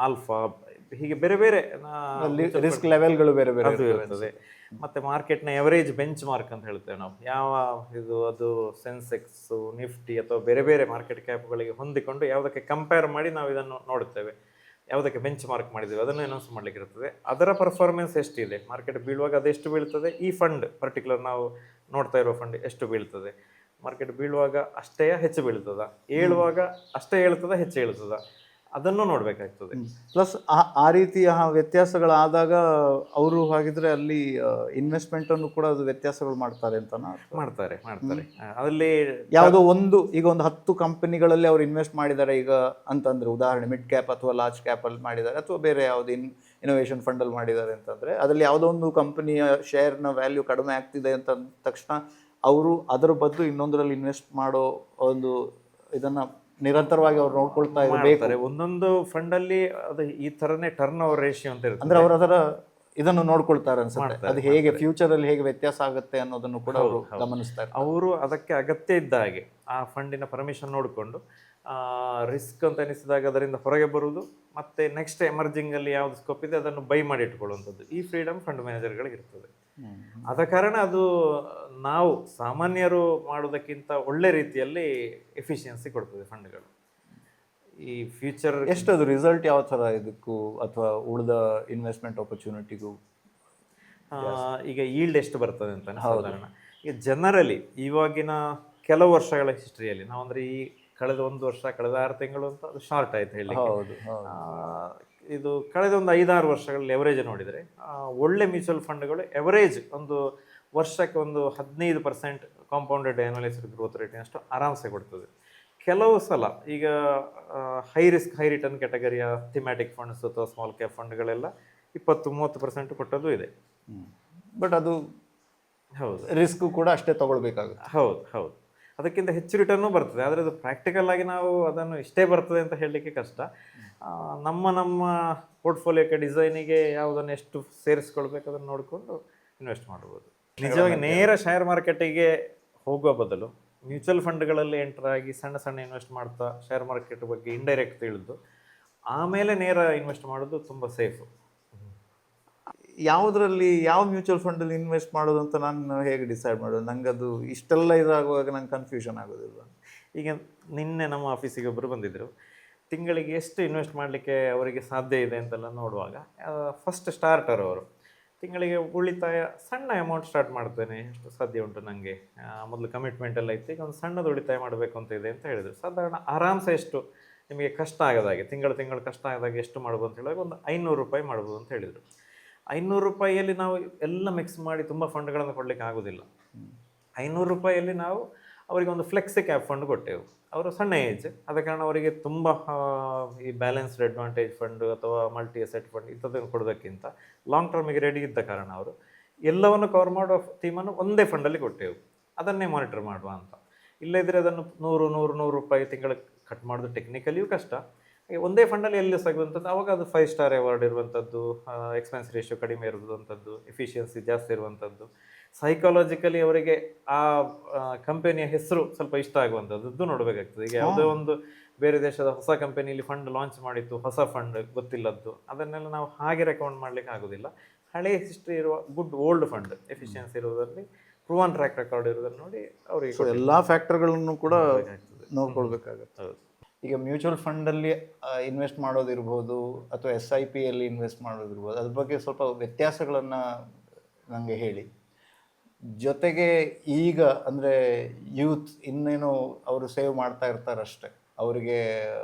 ಆಲ್ಫಾ, ಹೀಗೆ ಬೇರೆ ಬೇರೆ ರಿಸ್ಕ್ ಲೆವೆಲ್ಗಳು ಬೇರೆ ಬೇರೆ ಇರ್ತದೆ. ಮತ್ತೆ ಮಾರ್ಕೆಟ್ನ ಎವರೇಜ್ ಬೆಂಚ್ ಮಾರ್ಕ್ ಅಂತ ಹೇಳ್ತೇವೆ ನಾವು. ಯಾವ ಇದು ಅದು ಸೆನ್ಸೆಕ್ಸ್, ನಿಫ್ಟಿ ಅಥವಾ ಬೇರೆ ಬೇರೆ ಮಾರ್ಕೆಟ್ ಕ್ಯಾಪ್ಗಳಿಗೆ ಹೊಂದಿಕೊಂಡು ಯಾವುದಕ್ಕೆ ಕಂಪೇರ್ ಮಾಡಿ ನಾವು ಇದನ್ನು ನೋಡುತ್ತೇವೆ, ಯಾವುದಕ್ಕೆ ಬೆಂಚ್ ಮಾರ್ಕ್ ಮಾಡಿದ್ದೇವೆ ಅದನ್ನು ಅನೌನ್ಸ್ ಮಾಡ್ಲಿಕ್ಕೆ ಇರ್ತದೆ. ಅದರ ಪರ್ಫಾರ್ಮೆನ್ಸ್ ಎಷ್ಟಿದೆ, ಮಾರ್ಕೆಟ್ ಬೀಳುವಾಗ ಅದೆಷ್ಟು ಬೀಳ್ತದೆ, ಈ ಫಂಡ್ ಪರ್ಟಿಕ್ಯುಲರ್ ನಾವು ನೋಡ್ತಾ ಇರೋ ಫಂಡ್ ಎಷ್ಟು ಬೀಳ್ತದೆ, ಮಾರ್ಕೆಟ್ ಬೀಳುವಾಗ ಅಷ್ಟೇ ಹೆಚ್ಚು ಬೀಳ್ತದ, ಏಳುವಾಗ ಅಷ್ಟೇ ಹೇಳ್ತದ, ಹೆಚ್ಚು ಹೇಳ್ತದ, ಅದನ್ನು ನೋಡ್ಬೇಕಾಗ್ತದೆ. ಪ್ಲಸ್ ಆ ರೀತಿಯ ವ್ಯತ್ಯಾಸಗಳಾದಾಗ ಅವರು ಹಾಗಿದ್ರೆ ಅಲ್ಲಿ ಇನ್ವೆಸ್ಟ್ಮೆಂಟ್ ಅನ್ನು ಕೂಡ ಅದು ವ್ಯತ್ಯಾಸಗಳು ಮಾಡ್ತಾರೆ ಅಂತ ಮಾಡ್ತಾರೆ. ಅದರಲ್ಲಿ ಯಾವುದೋ ಒಂದು, ಈಗ ಒಂದು 10 ಕಂಪನಿಗಳಲ್ಲಿ ಅವ್ರು ಇನ್ವೆಸ್ಟ್ ಮಾಡಿದ್ದಾರೆ ಈಗ ಅಂತಂದ್ರೆ, ಉದಾಹರಣೆ ಮಿಡ್ ಕ್ಯಾಪ್ ಅಥವಾ ಲಾರ್ಜ್ ಕ್ಯಾಪ್ ಅಲ್ಲಿ ಮಾಡಿದ್ದಾರೆ, ಅಥವಾ ಬೇರೆ ಯಾವ್ದು ಇನೋವೇಷನ್ ಫಂಡ್ ಅಲ್ಲಿ ಮಾಡಿದ್ದಾರೆ ಅಂತಂದ್ರೆ, ಅದರಲ್ಲಿ ಯಾವುದೋ ಒಂದು ಕಂಪನಿಯ ಶೇರ್ನ ವ್ಯಾಲ್ಯೂ ಕಡಿಮೆ ಆಗ್ತಿದೆ ಅಂತ ತಕ್ಷಣ ಅವರು ಅದರ ಬದಲು ಇನ್ನೊಂದರಲ್ಲಿ ಇನ್ವೆಸ್ಟ್ ಮಾಡೋ ಒಂದು ಇದನ್ನ ನಿರಂತರವಾಗಿ ಅವ್ರು ನೋಡ್ಕೊಳ್ತಾ ಇರಬೇಕು. ಒಂದೊಂದು ಫಂಡ್ ಅಲ್ಲಿ ಅದು ಈ ತರನೇ ಟರ್ನ್ ಓವರ್ ರೇಷಿಯೋ ಅಂತ ಇರುತ್ತೆ, ಅಂದ್ರೆ ಅವರು ಅದರ ಇದನ್ನು ನೋಡ್ಕೊಳ್ತಾರೆ ಅನ್ಸುತ್ತೆ. ಅದು ಹೇಗೆ ಫ್ಯೂಚರ್ ಅಲ್ಲಿ ಹೇಗೆ ವ್ಯತ್ಯಾಸ ಆಗುತ್ತೆ ಅನ್ನೋದನ್ನು ಕೂಡ ಅವರು ಗಮನಿಸ್ತಾರೆ. ಅವರು ಅದಕ್ಕೆ ಅಗತ್ಯ ಇದ್ದ ಹಾಗೆ ಆ ಫಂಡಿನ ಪರ್ಮಿಷನ್ ನೋಡಿಕೊಂಡು ರಿಸ್ಕ್ ಅಂತ ಅನಿಸಿದಾಗ ಅದರಿಂದ ಹೊರಗೆ ಬರುವುದು, ಮತ್ತೆ ನೆಕ್ಸ್ಟ್ ಎಮರ್ಜಿಂಗ್ ಅಲ್ಲಿ ಯಾವ್ದು ಸ್ಕೋಪ್ ಇದೆ ಅದನ್ನು ಬೈ ಮಾಡಿ ಇಟ್ಕೊಳ್ಳುವಂಥದ್ದು, ಈ ಫ್ರೀಡಮ್ ಫಂಡ್ ಮ್ಯಾನೇಜರ್ಗಳಿಗೆ ಇರ್ತದೆ. ಆದ ಕಾರಣ ಅದು ನಾವು ಸಾಮಾನ್ಯರು ಮಾಡೋದಕ್ಕಿಂತ ಒಳ್ಳೆ ರೀತಿಯಲ್ಲಿ ಎಫಿಷಿಯನ್ಸಿ ಕೊಡ್ತದೆ ಫಂಡ್ಗಳು. ಈ ಫ್ಯೂಚರ್ ಎಷ್ಟದು ರಿಸಲ್ಟ್ ಯಾವ ಥರ ಇದಕ್ಕೂ ಅಥವಾ ಉಳಿದ ಇನ್ವೆಸ್ಟ್ಮೆಂಟ್ ಆಪರ್ಚುನಿಟಿಗೂ ಈಗ ಈಲ್ಡ್ ಎಷ್ಟು ಬರ್ತದೆ ಅಂತ ಸಾಧಾರಣ ಈಗ ಜನರಲಿ ಇವಾಗಿನ ಕೆಲವು ವರ್ಷಗಳ ಹಿಸ್ಟ್ರಿಯಲ್ಲಿ ನಾವು ಅಂದರೆ ಈ ಕಳೆದ 1 ವರ್ಷ, ಕಳೆದ 6 ತಿಂಗಳು ಅಂತ ಅದು ಶಾರ್ಟ್ ಆಯ್ತು ಹೇಳಿ. ಇದು ಕಳೆದ ಒಂದು 5-6 ವರ್ಷಗಳಲ್ಲಿ ಎವರೇಜ್ ನೋಡಿದರೆ ಒಳ್ಳೆ ಮ್ಯೂಚುವಲ್ ಫಂಡ್ಗಳು ಎವರೇಜ್ ಒಂದು ವರ್ಷಕ್ಕೆ ಒಂದು 15% ಕಾಂಪೌಂಡೆಡ್ ಆ್ಯನುವಲೈಸ್ಡ್ ಗ್ರೋತ್ ರೇಟಿನಷ್ಟು ಆರಾಮ್ಸೆ ಕೊಡ್ತದೆ. ಕೆಲವು ಸಲ ಈಗ ಹೈ ರಿಸ್ಕ್ ಹೈ ರಿಟರ್ನ್ ಕ್ಯಾಟಗರಿಯ ಥಿಮ್ಯಾಟಿಕ್ ಫಂಡ್ಸ್ ಅಥವಾ ಸ್ಮಾಲ್ ಕ್ಯಾಪ್ ಫಂಡ್ಗಳೆಲ್ಲ 20-30% ಕೊಟ್ಟದ್ದು ಇದೆ. ಬಟ್ ಅದು ಹೌದು, ರಿಸ್ಕ್ ಕೂಡ ಅಷ್ಟೇ ತಗೊಳ್ಬೇಕಾಗುತ್ತೆ. ಹೌದು, ಅದಕ್ಕಿಂತ ಹೆಚ್ಚು ರಿಟರ್ನು ಬರ್ತದೆ. ಆದರೆ ಅದು ಪ್ರಾಕ್ಟಿಕಲ್ ಆಗಿ ನಾವು ಅದನ್ನು ಇಷ್ಟೇ ಬರ್ತದೆ ಅಂತ ಹೇಳಲಿಕ್ಕೆ ಕಷ್ಟ. ನಮ್ಮ ಪೋರ್ಟ್ಫೋಲಿಯೋಕ್ಕೆ ಡಿಸೈನಿಗೆ ಯಾವುದನ್ನು ಎಷ್ಟು ಸೇರಿಸ್ಕೊಳ್ಬೇಕು ಅದನ್ನು ನೋಡಿಕೊಂಡು ಇನ್ವೆಸ್ಟ್ ಮಾಡ್ಬೋದು. ನಿಜವಾಗಿ ನೇರ ಶೇರ್ ಮಾರ್ಕೆಟಿಗೆ ಹೋಗುವ ಬದಲು ಮ್ಯೂಚುವಲ್ ಫಂಡ್ಗಳಲ್ಲಿ ಎಂಟರ್ ಆಗಿ ಸಣ್ಣ ಇನ್ವೆಸ್ಟ್ ಮಾಡ್ತಾ ಶೇರ್ ಮಾರ್ಕೆಟ್ ಬಗ್ಗೆ ಇಂಡೈರೆಕ್ಟ್ ತಿಳಿದು ಆಮೇಲೆ ನೇರ ಇನ್ವೆಸ್ಟ್ ಮಾಡೋದು ತುಂಬ ಸೇಫು. ಯಾವುದರಲ್ಲಿ ಯಾವ ಮ್ಯೂಚುವಲ್ ಫಂಡಲ್ಲಿ ಇನ್ವೆಸ್ಟ್ ಮಾಡೋದು ಅಂತ ನಾನು ಹೇಗೆ ಡಿಸೈಡ್ ಮಾಡೋದು? ನಂಗೆ ಅದು ಇಷ್ಟೆಲ್ಲ ಇದಾಗುವಾಗ ನಂಗೆ ಕನ್ಫ್ಯೂಷನ್ ಆಗೋದಿಲ್ಲ. ಈಗ ನಿನ್ನೆ ನಮ್ಮ ಆಫೀಸಿಗೆ ಒಬ್ಬರು ಬಂದಿದ್ದರು. ತಿಂಗಳಿಗೆ ಎಷ್ಟು ಇನ್ವೆಸ್ಟ್ ಮಾಡಲಿಕ್ಕೆ ಅವರಿಗೆ ಸಾಧ್ಯ ಇದೆ ಅಂತೆಲ್ಲ ನೋಡುವಾಗ ಫಸ್ಟ್ ಸ್ಟಾರ್ಟರ್ ಅವರು ತಿಂಗಳಿಗೆ ಉಳಿತಾಯ ಸಣ್ಣ ಅಮೌಂಟ್ ಸ್ಟಾರ್ಟ್ ಮಾಡ್ತೇನೆ, ಎಷ್ಟು ಸಾಧ್ಯ ಉಂಟು ನನಗೆ, ಮೊದಲು ಕಮಿಟ್ಮೆಂಟ್ ಎಲ್ಲ ಇತ್ತು, ಈಗ ಒಂದು ಸಣ್ಣದು ಉಳಿತಾಯ ಮಾಡಬೇಕು ಅಂತ ಇದೆ ಅಂತ ಹೇಳಿದರು. ಸಾಧಾರಣ ಆರಾಮ್ಸೆ ಎಷ್ಟು ನಿಮಗೆ ಕಷ್ಟ ಆಗೋದಾಗೆ ತಿಂಗಳು ಕಷ್ಟ ಆಗೋದಾಗೆ ಎಷ್ಟು ಮಾಡ್ಬೋದು ಅಂತ ಹೇಳಿದಾಗ ಒಂದು 500 ರೂಪಾಯಿ ಮಾಡ್ಬೋದು ಅಂತ ಹೇಳಿದರು. 500 ರೂಪಾಯಿಯಲ್ಲಿ ನಾವು ಎಲ್ಲ ಮಿಕ್ಸ್ ಮಾಡಿ ತುಂಬ ಫಂಡ್ಗಳನ್ನು ಕೊಡಲಿಕ್ಕೆ ಆಗೋದಿಲ್ಲ. 500 ರೂಪಾಯಿಯಲ್ಲಿ ನಾವು ಅವರಿಗೆ ಒಂದು ಫ್ಲೆಕ್ಸಿ ಕ್ಯಾಪ್ ಫಂಡ್ ಕೊಟ್ಟೆವು. ಅವರು ಸಣ್ಣ ಏಜ್, ಆದ ಕಾರಣ ಅವರಿಗೆ ತುಂಬ ಈ ಬ್ಯಾಲೆನ್ಸ್ಡ್ ಅಡ್ವಾಂಟೇಜ್ ಫಂಡ್ ಅಥವಾ ಮಲ್ಟಿ ಅಸೆಟ್ ಫಂಡ್ ಇಂಥದ್ದನ್ನು ಕೊಡೋದಕ್ಕಿಂತ ಲಾಂಗ್ ಟರ್ಮಿಗೆ ರೆಡಿ ಇದ್ದ ಕಾರಣ ಅವರು ಎಲ್ಲವನ್ನು ಕವರ್ ಮಾಡೋ ಥೀಮನ್ನು ಒಂದೇ ಫಂಡಲ್ಲಿ ಕೊಟ್ಟೆವು, ಅದನ್ನೇ ಮಾನಿಟರ್ ಮಾಡುವ ಅಂತ. ಇಲ್ಲದಿದ್ದರೆ ಅದನ್ನು 100 ರೂಪಾಯಿ ತಿಂಗಳಿಗೆ ಕಟ್ ಮಾಡೋದು ಟೆಕ್ನಿಕಲಿಯೂ ಕಷ್ಟ, ಒಂದೇ ಫಂಡಲ್ಲಿ ಎಲ್ಲಿ ಆಗುವಂಥದ್ದು ಅವಾಗ ಅದು 5 ಸ್ಟಾರ್ ಅವಾರ್ಡ್ ಇರುವಂಥದ್ದು, ಎಕ್ಸ್ಪೆನ್ಸ್ ರೇಷಿಯೋ ಕಡಿಮೆ ಇರುವಂಥದ್ದು, ಎಫಿಷಿಯನ್ಸಿ ಜಾಸ್ತಿ ಇರುವಂಥದ್ದು, ಸೈಕಾಲಜಿಕಲಿ ಅವರಿಗೆ ಆ ಕಂಪನಿಯ ಹೆಸರು ಸ್ವಲ್ಪ ಇಷ್ಟ ಆಗುವಂಥದ್ದು ನೋಡಬೇಕಾಗ್ತದೆ. ಈಗ ಯಾವುದೋ ಒಂದು ಬೇರೆ ದೇಶದ ಹೊಸ ಕಂಪನಿಯಲ್ಲಿ ಫಂಡ್ ಲಾಂಚ್ ಮಾಡಿತ್ತು, ಹೊಸ ಫಂಡ್ ಗೊತ್ತಿಲ್ಲದ್ದು, ಅದನ್ನೆಲ್ಲ ನಾವು ಹಾಗೆ ರೆಕಮೆಂಡ್ ಮಾಡ್ಲಿಕ್ಕೆ ಆಗೋದಿಲ್ಲ. ಹಳೆ ಹಿಸ್ಟ್ರಿ ಇರುವ ಗುಡ್ ಓಲ್ಡ್ ಫಂಡ್ ಎಫಿಷಿಯನ್ಸಿ ಇರೋದ್ರಲ್ಲಿ ಪ್ರೂವನ್ ಟ್ರ್ಯಾಕ್ ರೆಕಾರ್ಡ್ ಇರೋದನ್ನು ನೋಡಿ ಅವರಿಗೆ ಎಲ್ಲ ಫ್ಯಾಕ್ಟರ್ಗಳನ್ನು ಕೂಡ ನೋಡ್ಕೊಳ್ಬೇಕಾಗತ್ತೆ. ಹೌದು. ಈಗ ಮ್ಯೂಚುವಲ್ ಫಂಡಲ್ಲಿ ಇನ್ವೆಸ್ಟ್ ಮಾಡೋದಿರ್ಬೋದು ಅಥವಾ SIPಯಲ್ಲಿ ಇನ್ವೆಸ್ಟ್ ಮಾಡೋದಿರ್ಬೋದು, ಅದ್ರ ಬಗ್ಗೆ ಸ್ವಲ್ಪ ವ್ಯತ್ಯಾಸಗಳನ್ನು ನನಗೆ ಹೇಳಿ. ಜೊತೆಗೆ ಈಗ ಅಂದರೆ ಯೂತ್ ಇನ್ನೇನು ಅವರು ಸೇವ್ ಮಾಡ್ತಾ ಇರ್ತಾರಷ್ಟೆ, ಅವರಿಗೆ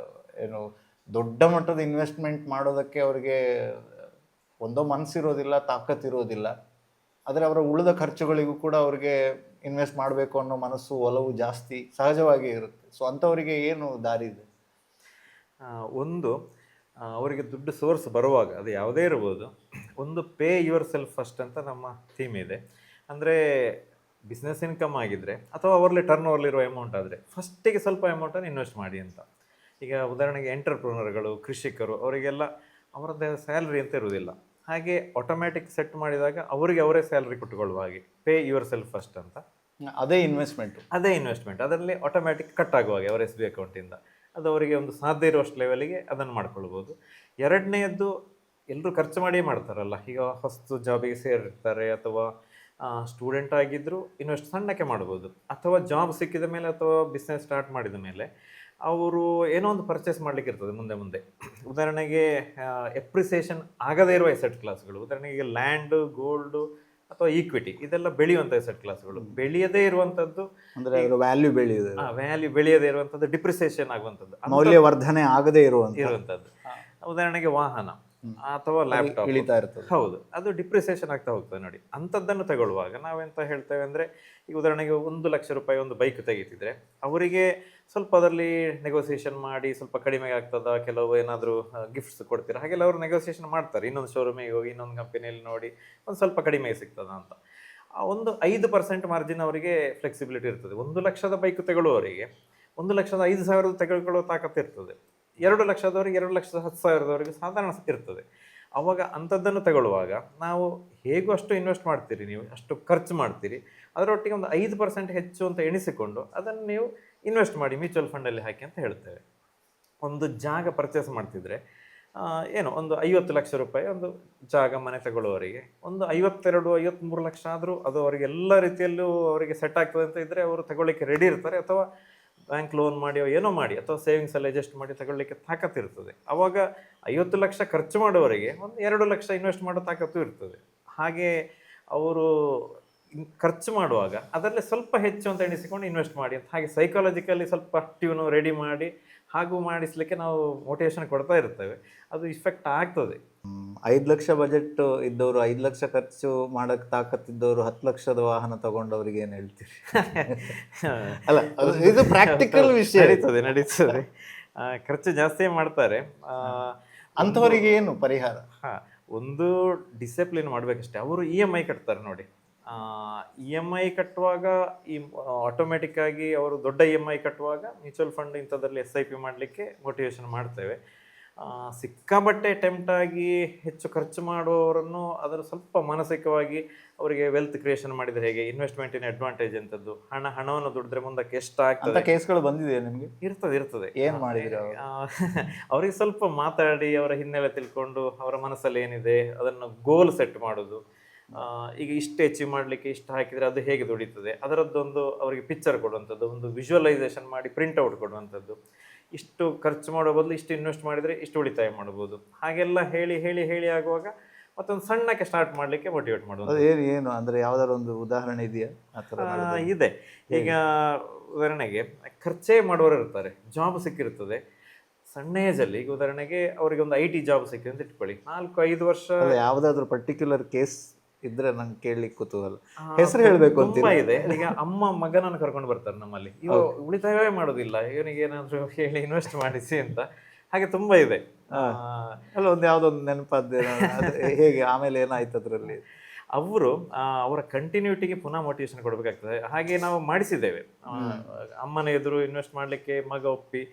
ಏನು ದೊಡ್ಡ ಮಟ್ಟದ ಇನ್ವೆಸ್ಟ್ಮೆಂಟ್ ಮಾಡೋದಕ್ಕೆ ಅವರಿಗೆ ಒಂದೋ ಮನಸ್ಸಿರೋದಿಲ್ಲ, ತಾಕತ್ತಿರೋದಿಲ್ಲ. ಆದರೆ ಅವರ ಉಳಿದ ಖರ್ಚುಗಳಿಗೂ ಕೂಡ ಅವ್ರಿಗೆ ಇನ್ವೆಸ್ಟ್ ಮಾಡಬೇಕು ಅನ್ನೋ ಮನಸ್ಸು, ಒಲವು ಜಾಸ್ತಿ ಸಹಜವಾಗಿ ಇರುತ್ತೆ. ಸೊ ಅಂಥವರಿಗೆ ಏನು ದಾರಿ ಇದೆ? ಒಂದು ಅವರಿಗೆ ದುಡ್ಡು ಸೋರ್ಸ್ ಬರುವಾಗ ಅದು ಯಾವುದೇ ಇರ್ಬೋದು, ಒಂದು ಪೇ ಯುವರ್ ಸೆಲ್ಫ್ ಫಸ್ಟ್ ಅಂತ ನಮ್ಮ ಥೀಮ್ ಇದೆ. ಅಂದರೆ ಬಿಸ್ನೆಸ್ ಇನ್ಕಮ್ ಆಗಿದ್ದರೆ ಅಥವಾ ಅವರಲ್ಲಿ ಟರ್ನ್ ಓವರ್ಲಿರೋ ಅಮೌಂಟ್ ಆದರೆ ಫಸ್ಟಿಗೆ ಸ್ವಲ್ಪ ಅಮೌಂಟನ್ನು ಇನ್ವೆಸ್ಟ್ ಮಾಡಿ ಅಂತ. ಈಗ ಉದಾಹರಣೆಗೆ ಎಂಟರ್ಪ್ರೂನರ್ಗಳು, ಕೃಷಿಕರು, ಅವರಿಗೆಲ್ಲ ಅವರದ್ದೇ ಸ್ಯಾಲ್ರಿ ಅಂತ ಇರುವುದಿಲ್ಲ. ಹಾಗೆ ಆಟೋಮ್ಯಾಟಿಕ್ ಸೆಟ್ ಮಾಡಿದಾಗ ಅವರಿಗೆ ಅವರೇ ಸ್ಯಾಲ್ರಿ ಕೊಟ್ಟುಕೊಳ್ಳುವ ಹಾಗೆ ಪೇ ಯುವರ್ ಸೆಲ್ಫ್ ಫಸ್ಟ್ ಅಂತ. ಅದೇ ಇನ್ವೆಸ್ಟ್ಮೆಂಟ್ ಅದರಲ್ಲಿ ಆಟೋಮ್ಯಾಟಿಕ್ ಕಟ್ ಆಗುವ ಹಾಗೆ ಅವರ SBI ಅಕೌಂಟಿಂದ ಅದು ಅವರಿಗೆ ಒಂದು ಸಾಧ್ಯ ಇರುವಷ್ಟು ಲೆವೆಲಿಗೆ ಅದನ್ನು ಮಾಡ್ಕೊಳ್ಬೋದು. ಎರಡನೆಯದ್ದು, ಎಲ್ಲರೂ ಖರ್ಚು ಮಾಡಿಯೇ ಮಾಡ್ತಾರಲ್ಲ. ಈಗ ಹೊಸ್ತು ಜಾಬಿಗೆ ಸೇರಿರ್ತಾರೆ ಅಥವಾ ಸ್ಟೂಡೆಂಟ್ ಆಗಿದ್ದರೂ ಇನ್ವೆಸ್ಟ್ ಸಣ್ಣಕ್ಕೆ ಮಾಡ್ಬೋದು, ಅಥವಾ ಜಾಬ್ ಸಿಕ್ಕಿದ ಮೇಲೆ ಅಥವಾ ಬಿಸ್ನೆಸ್ ಸ್ಟಾರ್ಟ್ ಮಾಡಿದ ಮೇಲೆ ಅವರು ಏನೋ ಒಂದು ಪರ್ಚೇಸ್ ಮಾಡಲಿಕ್ಕೆ ಇರ್ತದೆ ಮುಂದೆ. ಉದಾಹರಣೆಗೆ ಎಪ್ರಿಸಿಯೇಷನ್ ಆಗದೇ ಇರುವ ಎಸೆಟ್ ಕ್ಲಾಸ್ಗಳು, ಉದಾಹರಣೆಗೆ ಲ್ಯಾಂಡು, ಗೋಲ್ಡು ಅಥವಾ ಈಕ್ವಿಟಿ, ಇದೆಲ್ಲ ಬೆಳೆಯುವಂಥ ಎಸೆಟ್ ಕ್ಲಾಸ್ಗಳು. ಬೆಳೆಯದೇ ಇರುವಂಥದ್ದು ಅಂದರೆ ವ್ಯಾಲ್ಯೂ ಬೆಳೆಯದೇ ಇರುವಂಥದ್ದು, ಡಿಪ್ರಿಸಿಯೇಷನ್ ಆಗುವಂಥದ್ದು, ಮೌಲ್ಯವರ್ಧನೆ ಆಗದೇ ಇರುವಂಥದ್ದು. ಉದಾಹರಣೆಗೆ ವಾಹನ ಅಥವಾ ಲ್ಯಾಪ್ಟಾಪ್ ಇಳಿತಾ ಇರ್ತದೆ, ಹೌದು, ಅದು ಡಿಪ್ರಿಸಿಯೇಷನ್ ಆಗ್ತಾ ಹೋಗ್ತದೆ ನೋಡಿ. ಅಂಥದ್ದನ್ನು ತಗೊಳ್ಳುವಾಗ ನಾವೆಂತ ಹೇಳ್ತೇವೆ ಅಂದರೆ, ಈಗ ಉದಾಹರಣೆಗೆ 1 ಲಕ್ಷ ರೂಪಾಯಿ ಒಂದು ಬೈಕ್ ತೆಗಿತಿದ್ರೆ ಅವರಿಗೆ ಸ್ವಲ್ಪ ಅದರಲ್ಲಿ ನೆಗೋಸಿಯೇಷನ್ ಮಾಡಿ ಸ್ವಲ್ಪ ಕಡಿಮೆ ಆಗ್ತದ, ಕೆಲವು ಏನಾದರೂ ಗಿಫ್ಟ್ಸ್ ಕೊಡ್ತೀರಾ, ಹಾಗೆಲ್ಲ ಅವರು ನೆಗೋಸಿಯೇಷನ್ ಮಾಡ್ತಾರೆ. ಇನ್ನೊಂದು ಶೋರೂಮಿಗೆ ಹೋಗಿ ಇನ್ನೊಂದು ಕಂಪನಿಯಲ್ಲಿ ನೋಡಿ ಒಂದು ಸ್ವಲ್ಪ ಕಡಿಮೆ ಸಿಗ್ತದ ಅಂತ. ಒಂದು 5% ಮಾರ್ಜಿನ್ ಅವರಿಗೆ ಫ್ಲೆಕ್ಸಿಬಿಲಿಟಿ ಇರ್ತದೆ. 1 ಲಕ್ಷದ ಬೈಕ್ ತಗೊಳ್ಳುವವರಿಗೆ 1,05,000 ತೆಗೆದುಕೊಳ್ಳುವ ತಾಕತ್ತು ಇರ್ತದೆ. 2 ಲಕ್ಷದವರಿಗೆ 2,10,000 ಸಾಧಾರಣ ಇರ್ತದೆ. ಅವಾಗ ಅಂಥದ್ದನ್ನು ತಗೊಳ್ಳುವಾಗ ನಾವು ಹೇಗೂ ಅಷ್ಟು ಇನ್ವೆಸ್ಟ್ ಮಾಡ್ತೀರಿ, ನೀವು ಅಷ್ಟು ಖರ್ಚು ಮಾಡ್ತೀರಿ, ಅದರೊಟ್ಟಿಗೆ ಒಂದು 5% ಹೆಚ್ಚು ಅಂತ ಎಣಿಸಿಕೊಂಡು ಅದನ್ನು ನೀವು ಇನ್ವೆಸ್ಟ್ ಮಾಡಿ ಮ್ಯೂಚುವಲ್ ಫಂಡಲ್ಲಿ ಹಾಕಿ ಅಂತ ಹೇಳ್ತೇವೆ. ಒಂದು ಜಾಗ ಪರ್ಚೇಸ್ ಮಾಡ್ತಿದ್ರೆ ಏನು ಒಂದು 50 ಲಕ್ಷ ರೂಪಾಯಿ ಒಂದು ಜಾಗ ಮನೆ ತಗೊಳ್ಳುವವರಿಗೆ ಒಂದು 52-53 ಲಕ್ಷ ಆದರೂ ಅದು ಅವರಿಗೆ ಎಲ್ಲ ರೀತಿಯಲ್ಲೂ ಅವರಿಗೆ ಸೆಟ್ ಆಗ್ತದೆ ಅಂತ ಇದ್ದರೆ ಅವರು ತಗೊಳ್ಳಿಕ್ಕೆ ರೆಡಿ ಇರ್ತಾರೆ. ಅಥವಾ ಬ್ಯಾಂಕ್ ಲೋನ್ ಮಾಡಿ ಏನೋ ಮಾಡಿ ಅಥವಾ ಸೇವಿಂಗ್ಸಲ್ಲಿ ಅಡ್ಜಸ್ಟ್ ಮಾಡಿ ತಗೊಳ್ಳಿಕ್ಕೆ ತಾಕತ್ತು ಇರ್ತದೆ. ಆವಾಗ 50 ಲಕ್ಷ ಖರ್ಚು ಮಾಡುವವರಿಗೆ ಒಂದು 2 ಲಕ್ಷ ಇನ್ವೆಸ್ಟ್ ಮಾಡೋ ತಾಕತ್ತು ಇರ್ತದೆ. ಹಾಗೆ ಅವರು ಖರ್ಚು ಮಾಡುವಾಗ ಅದರಲ್ಲಿ ಸ್ವಲ್ಪ ಹೆಚ್ಚು ಅಂತ ಎಣಿಸಿಕೊಂಡು ಇನ್ವೆಸ್ಟ್ ಮಾಡಿ ಅಂತ, ಹಾಗೆ ಸೈಕಾಲಜಿಕಲಿ ಸ್ವಲ್ಪ ಟ್ಯೂನು ರೆಡಿ ಮಾಡಿ ಹಾಗೂ ಮಾಡಿಸ್ಲಿಕ್ಕೆ ನಾವು ಮೋಟಿವೇಶನ್ ಕೊಡ್ತಾ ಇರ್ತೇವೆ. ಅದು ಇಫೆಕ್ಟ್ ಆಗ್ತದೆ. 5 ಲಕ್ಷ ಬಜೆಟ್ ಇದ್ದವರು 5 ಲಕ್ಷ ಖರ್ಚು ಮಾಡೋಕ್ಕೆ ತಾಕತ್ತಿದ್ದವರು 10 ಲಕ್ಷದ ವಾಹನ ತಗೊಂಡವ್ರಿಗೆ ಏನು ಹೇಳ್ತೀರಿ? ಅಲ್ಲ, ಇದು ಪ್ರಾಕ್ಟಿಕಲ್ ವಿಷಯ. ನಡೀತದೆ. ಖರ್ಚು ಜಾಸ್ತಿ ಮಾಡ್ತಾರೆ. ಅಂಥವರಿಗೆ ಏನು ಪರಿಹಾರ? ಒಂದು ಡಿಸಿಪ್ಲಿನ್ ಮಾಡಬೇಕಷ್ಟೇ. ಅವರು EMI ಕಟ್ತಾರೆ ನೋಡಿ. EMI ಕಟ್ಟುವಾಗ ಈ ಆಟೋಮೆಟಿಕ್ ಆಗಿ ಅವರು ದೊಡ್ಡ EMI ಕಟ್ಟುವಾಗ ಮ್ಯೂಚುವಲ್ ಫಂಡ್ ಇಂಥದ್ರಲ್ಲಿ SIP ಮಾಡಲಿಕ್ಕೆ ಮೋಟಿವೇಶನ್ ಮಾಡ್ತೇವೆ. ಸಿಕ್ಕಾಬಟ್ಟೆ ಟೆಂಪ್ಟ್ ಆಗಿ ಹೆಚ್ಚು ಖರ್ಚು ಮಾಡುವವರನ್ನು ಅದರ ಸ್ವಲ್ಪ ಮಾನಸಿಕವಾಗಿ ಅವರಿಗೆ ವೆಲ್ತ್ ಕ್ರಿಯೇಷನ್ ಮಾಡಿದರೆ ಹೇಗೆ, ಇನ್ವೆಸ್ಟ್ಮೆಂಟಿನ ಅಡ್ವಾಂಟೇಜ್ ಎಂಥದ್ದು, ಹಣವನ್ನು ದುಡಿದ್ರೆ ಮುಂದಕ್ಕೆ ಎಷ್ಟು ಆಗ್ತದೆ, ಕೇಸ್ಗಳು ಬಂದಿದೆ ನಿಮಗೆ? ಇರ್ತದೆ. ಏನು ಮಾಡಿದ್ರೆ ಅವರಿಗೆ ಸ್ವಲ್ಪ ಮಾತಾಡಿ ಅವರ ಹಿನ್ನೆಲೆ ತಿಳ್ಕೊಂಡು ಅವರ ಮನಸ್ಸಲ್ಲಿ ಏನಿದೆ ಅದನ್ನು ಗೋಲ್ ಸೆಟ್ ಮಾಡೋದು. ಈಗ ಇಷ್ಟು ಅಚೀವ್ ಮಾಡಲಿಕ್ಕೆ ಇಷ್ಟು ಹಾಕಿದರೆ ಅದು ಹೇಗೆ ದುಡಿತದೆ, ಅದರದ್ದೊಂದು ಅವರಿಗೆ ಪಿಕ್ಚರ್ ಕೊಡುವಂಥದ್ದು, ಒಂದು ವಿಜುವಲೈಸೇಷನ್ ಮಾಡಿ ಪ್ರಿಂಟ್ಔಟ್ ಕೊಡುವಂಥದ್ದು. ಇಷ್ಟು ಖರ್ಚು ಮಾಡೋ ಬದಲು ಇಷ್ಟು ಇನ್ವೆಸ್ಟ್ ಮಾಡಿದರೆ ಇಷ್ಟು ಉಳಿತಾಯ ಮಾಡ್ಬೋದು. ಹಾಗೆಲ್ಲ ಹೇಳಿ ಆಗುವಾಗ ಮತ್ತೊಂದು ಸಣ್ಣಕ್ಕೆ ಸ್ಟಾರ್ಟ್ ಮಾಡಲಿಕ್ಕೆ ಮೋಟಿವೇಟ್ ಮಾಡೋದು. ಏನು ಅಂದರೆ ಯಾವ್ದಾದ್ರು ಒಂದು ಉದಾಹರಣೆ ಇದೆಯಾ? ಇದೆ. ಈಗ ಉದಾಹರಣೆಗೆ ಖರ್ಚೇ ಮಾಡುವವರು ಇರ್ತಾರೆ, ಜಾಬ್ ಸಿಕ್ಕಿರ್ತದೆ ಸಣ್ಣ ಏಜಲ್ಲಿ. ಈಗ ಉದಾಹರಣೆಗೆ ಅವರಿಗೆ ಒಂದು IT ಜಾಬ್ ಸಿಕ್ಕಿದೆ ಅಂತ ಇಟ್ಕೊಳ್ಳಿ, 4-5 ವರ್ಷ. ಯಾವುದಾದ್ರೂ ಪರ್ಟಿಕ್ಯುಲರ್ ಕೇಸ್ ಇದ್ರೆ ನಂಗೆ ಕೇಳಲಿಕ್ಕೆ ಕುತೂಹಲ. ಹೆಸರು ಹೇಳಬೇಕು ಅಂತ ಇದೆ. ಈಗ ಅಮ್ಮ ಮಗನನ್ನು ಕರ್ಕೊಂಡು ಬರ್ತಾರೆ ನಮ್ಮಲ್ಲಿ, ಇವ ಉಳಿತಾಯವೇ ಮಾಡೋದಿಲ್ಲ, ಇವನಿಗೆ ಏನಾದರೂ ಹೇಳಿ ಇನ್ವೆಸ್ಟ್ ಮಾಡಿಸಿ ಅಂತ. ಹಾಗೆ ತುಂಬಾ ಇದೆ. ಅಲ್ಲ, ಒಂದು ಯಾವುದೊಂದು ನೆನಪಾದ ಹೇಗೆ ಆಮೇಲೆ ಏನಾಯ್ತು ಅದರಲ್ಲಿ? ಅವರು ಅವರ ಕಂಟಿನ್ಯೂಟಿಗೆ ಪುನಃ ಮೋಟಿವೇಶನ್ ಕೊಡಬೇಕಾಗ್ತದೆ. ಹಾಗೆ ನಾವು ಮಾಡಿಸಿದ್ದೇವೆ. ಅಮ್ಮನ ಎದುರು ಇನ್ವೆಸ್ಟ್ ಮಾಡಲಿಕ್ಕೆ ಮಗ ಒಪ್ಪಿ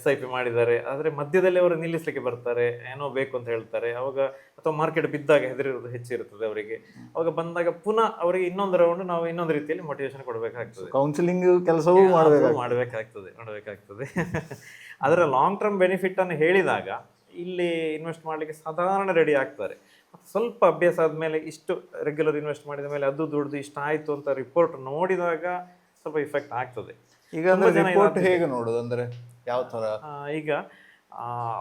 SIP ಮಾಡಿದ್ದಾರೆ, ಆದರೆ ಮಧ್ಯದಲ್ಲಿ ಅವರು ನಿಲ್ಲಿಸಲಿಕ್ಕೆ ಬರ್ತಾರೆ, ಏನೋ ಬೇಕು ಅಂತ ಹೇಳ್ತಾರೆ ಅವಾಗ, ಅಥವಾ ಮಾರ್ಕೆಟ್ ಬಿದ್ದಾಗ ಹೆದರಿರೋದು ಹೆಚ್ಚಿರ್ತದೆ ಅವರಿಗೆ. ಅವಾಗ ಬಂದಾಗ ಪುನಃ ಅವರಿಗೆ ಇನ್ನೊಂದು ರೌಂಡ್ ನಾವು ಇನ್ನೊಂದು ರೀತಿಯಲ್ಲಿ ಮೋಟಿವೇಶನ್ ಕೊಡಬೇಕಾಗ್ತದೆ, ಕೌನ್ಸಿಲಿಂಗ್ ಕೆಲಸವೂ ಮಾಡಬೇಕಾಗ್ತದೆ. ಅದರ ಲಾಂಗ್ ಟರ್ಮ್ ಬೆನಿಫಿಟ್ ಅನ್ನು ಹೇಳಿದಾಗ ಇಲ್ಲಿ ಇನ್ವೆಸ್ಟ್ ಮಾಡಲಿಕ್ಕೆ ಸಾಧಾರಣ ರೆಡಿ ಆಗ್ತಾರೆ. ಮತ್ತು ಸ್ವಲ್ಪ ಅಭ್ಯಾಸ ಆದಮೇಲೆ, ಇಷ್ಟು ರೆಗ್ಯುಲರ್ ಇನ್ವೆಸ್ಟ್ ಮಾಡಿದ ಮೇಲೆ ಅದು ದುಡ್ದು ಇಷ್ಟ ಆಯಿತು ಅಂತ ರಿಪೋರ್ಟ್ ನೋಡಿದಾಗ ಸ್ವಲ್ಪ ಇಫೆಕ್ಟ್ ಆಗ್ತದೆ. ಈಗ ಅಂದ್ರೆ ರಿಪೋರ್ಟ್ ಹೇಗೆ ನೋಡೋದು, ಅಂದ್ರೆ ಯಾವ ಥರ? ಈಗ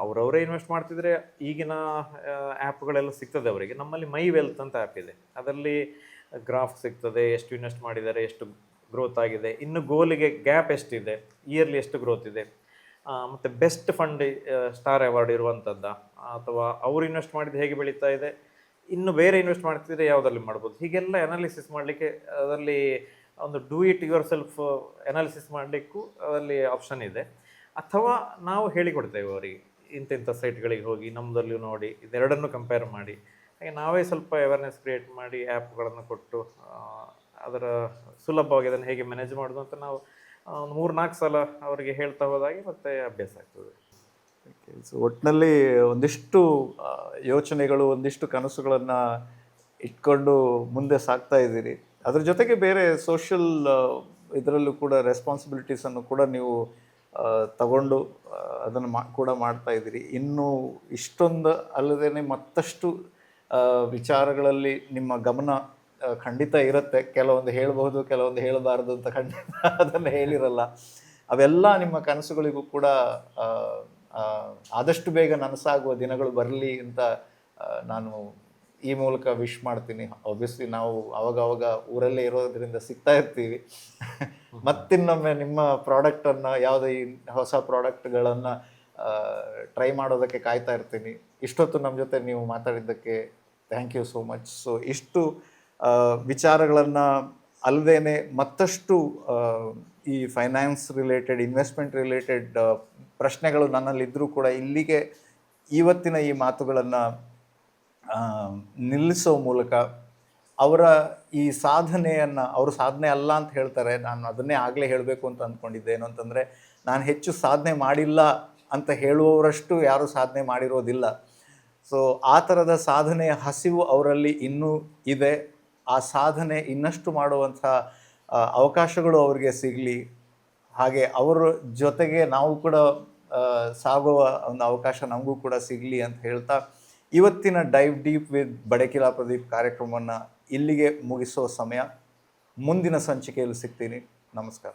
ಅವರವರೇ ಇನ್ವೆಸ್ಟ್ ಮಾಡ್ತಿದ್ರೆ ಈಗಿನ ಆ್ಯಪ್ಗಳೆಲ್ಲ ಸಿಗ್ತದೆ ಅವರಿಗೆ. ನಮ್ಮಲ್ಲಿ ಮೈ ವೆಲ್ತ್ ಅಂತ ಆ್ಯಪ್ ಇದೆ, ಅದರಲ್ಲಿ ಗ್ರಾಫ್ ಸಿಗ್ತದೆ, ಎಷ್ಟು ಇನ್ವೆಸ್ಟ್ ಮಾಡಿದ್ದಾರೆ, ಎಷ್ಟು ಗ್ರೋತ್ ಆಗಿದೆ, ಇನ್ನು ಗೋಲಿಗೆ ಗ್ಯಾಪ್ ಎಷ್ಟಿದೆ, ಇಯರ್ಲಿ ಎಷ್ಟು ಗ್ರೋತ್ ಇದೆ, ಮತ್ತು ಬೆಸ್ಟ್ ಫಂಡ್ ಸ್ಟಾರ್ ಅವಾರ್ಡ್ ಇರುವಂಥದ್ದು, ಅಥವಾ ಅವರು ಇನ್ವೆಸ್ಟ್ ಮಾಡಿದ್ದು ಹೇಗೆ ಬೆಳೀತಾ ಇದೆ, ಇನ್ನು ಬೇರೆ ಇನ್ವೆಸ್ಟ್ ಮಾಡ್ತಿದ್ರೆ ಯಾವುದರಲ್ಲಿ ಮಾಡ್ಬೋದು, ಹೀಗೆಲ್ಲ ಅನಾಲಿಸಿಸ್ ಮಾಡಲಿಕ್ಕೆ ಅದರಲ್ಲಿ ಒಂದು do it your self analysis ಮಾಡಲಿಕ್ಕೂ ಅದರಲ್ಲಿ ಆಪ್ಷನ್ ಇದೆ. ಅಥವಾ ನಾವು ಹೇಳಿಕೊಡ್ತೇವೆ ಅವರಿಗೆ, ಇಂಥ ಸೈಟ್ಗಳಿಗೆ ಹೋಗಿ ನಮ್ಮದಲ್ಲಿ ನೋಡಿ ಇದೆರಡನ್ನು ಕಂಪೇರ್ ಮಾಡಿ, ಹಾಗೆ ನಾವೇ ಸ್ವಲ್ಪ ಅವೇರ್ನೆಸ್ ಕ್ರಿಯೇಟ್ ಮಾಡಿ ಆ್ಯಪ್ಗಳನ್ನು ಕೊಟ್ಟು ಅದರ ಸುಲಭವಾಗಿ ಅದನ್ನು ಹೇಗೆ ಮ್ಯಾನೇಜ್ ಮಾಡೋದು ಅಂತ ನಾವು ಒಂದು 3-4 ಸಲ ಅವರಿಗೆ ಹೇಳ್ತಾ ಹೋದಾಗೆ ಮತ್ತೆ ಅಭ್ಯಾಸ ಆಗ್ತದೆ. ಸೊ ಒಟ್ಟಿನಲ್ಲಿ ಒಂದಿಷ್ಟು ಯೋಚನೆಗಳು, ಒಂದಿಷ್ಟು ಕನಸುಗಳನ್ನು ಇಟ್ಕೊಂಡು ಮುಂದೆ ಸಾಗ್ತಾ ಇದ್ದೀರಿ. ಅದ್ರ ಜೊತೆಗೆ ಬೇರೆ ಸೋಷಿಯಲ್ ಇದರಲ್ಲೂ ಕೂಡ ರೆಸ್ಪಾನ್ಸಿಬಿಲಿಟೀಸನ್ನು ಕೂಡ ನೀವು ತಗೊಂಡು ಅದನ್ನು ಕೂಡ ಮಾಡ್ತಾ ಇದ್ದೀರಿ. ಇನ್ನು ಇಷ್ಟೊಂದು ಅಲ್ಲದೇ ಮತ್ತಷ್ಟು ವಿಚಾರಗಳಲ್ಲಿ ನಿಮ್ಮ ಗಮನ ಖಂಡಿತ ಇರುತ್ತೆ. ಕೆಲವೊಂದು ಹೇಳಬಹುದು, ಕೆಲವೊಂದು ಹೇಳಬಾರ್ದು ಅಂತ ಖಂಡಿತ ಅದನ್ನು ಹೇಳಿರಲ್ಲ. ಅವೆಲ್ಲ ನಿಮ್ಮ ಕನಸುಗಳಿಗೂ ಕೂಡ ಆದಷ್ಟು ಬೇಗ ನನಸಾಗುವ ದಿನಗಳು ಬರಲಿ ಅಂತ ನಾನು ಈ ಮೂಲಕ ವಿಶ್ ಮಾಡ್ತೀನಿ. ಆಬ್ವಿಯಸ್ಲಿ ನಾವು ಅವಾಗ ಊರಲ್ಲೇ ಇರೋದ್ರಿಂದ ಸಿಗ್ತಾ ಇರ್ತೀವಿ. ಮತ್ತಿನ್ನೊಮ್ಮೆ ನಿಮ್ಮ ಪ್ರಾಡಕ್ಟನ್ನು, ಯಾವುದೇ ಹೊಸ ಪ್ರಾಡಕ್ಟ್ಗಳನ್ನು ಟ್ರೈ ಮಾಡೋದಕ್ಕೆ ಕಾಯ್ತಾ ಇರ್ತೀನಿ. ಇಷ್ಟೊತ್ತು ನಮ್ಮ ಜೊತೆ ನೀವು ಮಾತಾಡಿದ್ದಕ್ಕೆ thank you so much. So ಇಷ್ಟು ವಿಚಾರಗಳನ್ನು ಅಲ್ಲದೇ ಮತ್ತಷ್ಟು ಈ ಫೈನಾನ್ಸ್ ರಿಲೇಟೆಡ್, ಇನ್ವೆಸ್ಟ್ಮೆಂಟ್ ರಿಲೇಟೆಡ್ ಪ್ರಶ್ನೆಗಳು ನನ್ನಲ್ಲಿದ್ದರೂ ಕೂಡ ಇಲ್ಲಿಗೆ ಇವತ್ತಿನ ಈ ಮಾತುಗಳನ್ನು ನಿಲ್ಲಿಸೋ ಮೂಲಕ ಅವರ ಈ ಸಾಧನೆಯನ್ನು, ಅವರು ಸಾಧನೆ ಅಲ್ಲ ಅಂತ ಹೇಳ್ತಾರೆ, ನಾನು ಅದನ್ನೇ ಆಗಲೇ ಹೇಳಬೇಕು ಅಂತ ಅಂದ್ಕೊಂಡಿದ್ದೆ. ಏನು ಅಂತಂದರೆ, ನಾನು ಹೆಚ್ಚು ಸಾಧನೆ ಮಾಡಿಲ್ಲ ಅಂತ ಹೇಳುವವರಷ್ಟು ಯಾರೂ ಸಾಧನೆ ಮಾಡಿರೋದಿಲ್ಲ. ಸೊ ಆ ಥರದ ಸಾಧನೆಯ ಹಸಿವು ಅವರಲ್ಲಿ ಇನ್ನೂ ಇದೆ. ಆ ಸಾಧನೆ ಇನ್ನಷ್ಟು ಮಾಡುವಂಥ ಅವಕಾಶಗಳು ಅವರಿಗೆ ಸಿಗಲಿ, ಹಾಗೆ ಅವರ ಜೊತೆಗೆ ನಾವು ಕೂಡ ಸಾಗುವ ಒಂದು ಅವಕಾಶ ನಮಗೂ ಕೂಡ ಸಿಗಲಿ ಅಂತ ಹೇಳ್ತಾ ಇವತ್ತಿನ dive deep with Badakila Pradeep ಕಾರ್ಯಕ್ರಮವನ್ನು ಇಲ್ಲಿಗೆ ಮುಗಿಸೋ ಸಮಯ. ಮುಂದಿನ ಸಂಚಿಕೆಯಲ್ಲಿ ಸಿಗ್ತೀನಿ. ನಮಸ್ಕಾರ.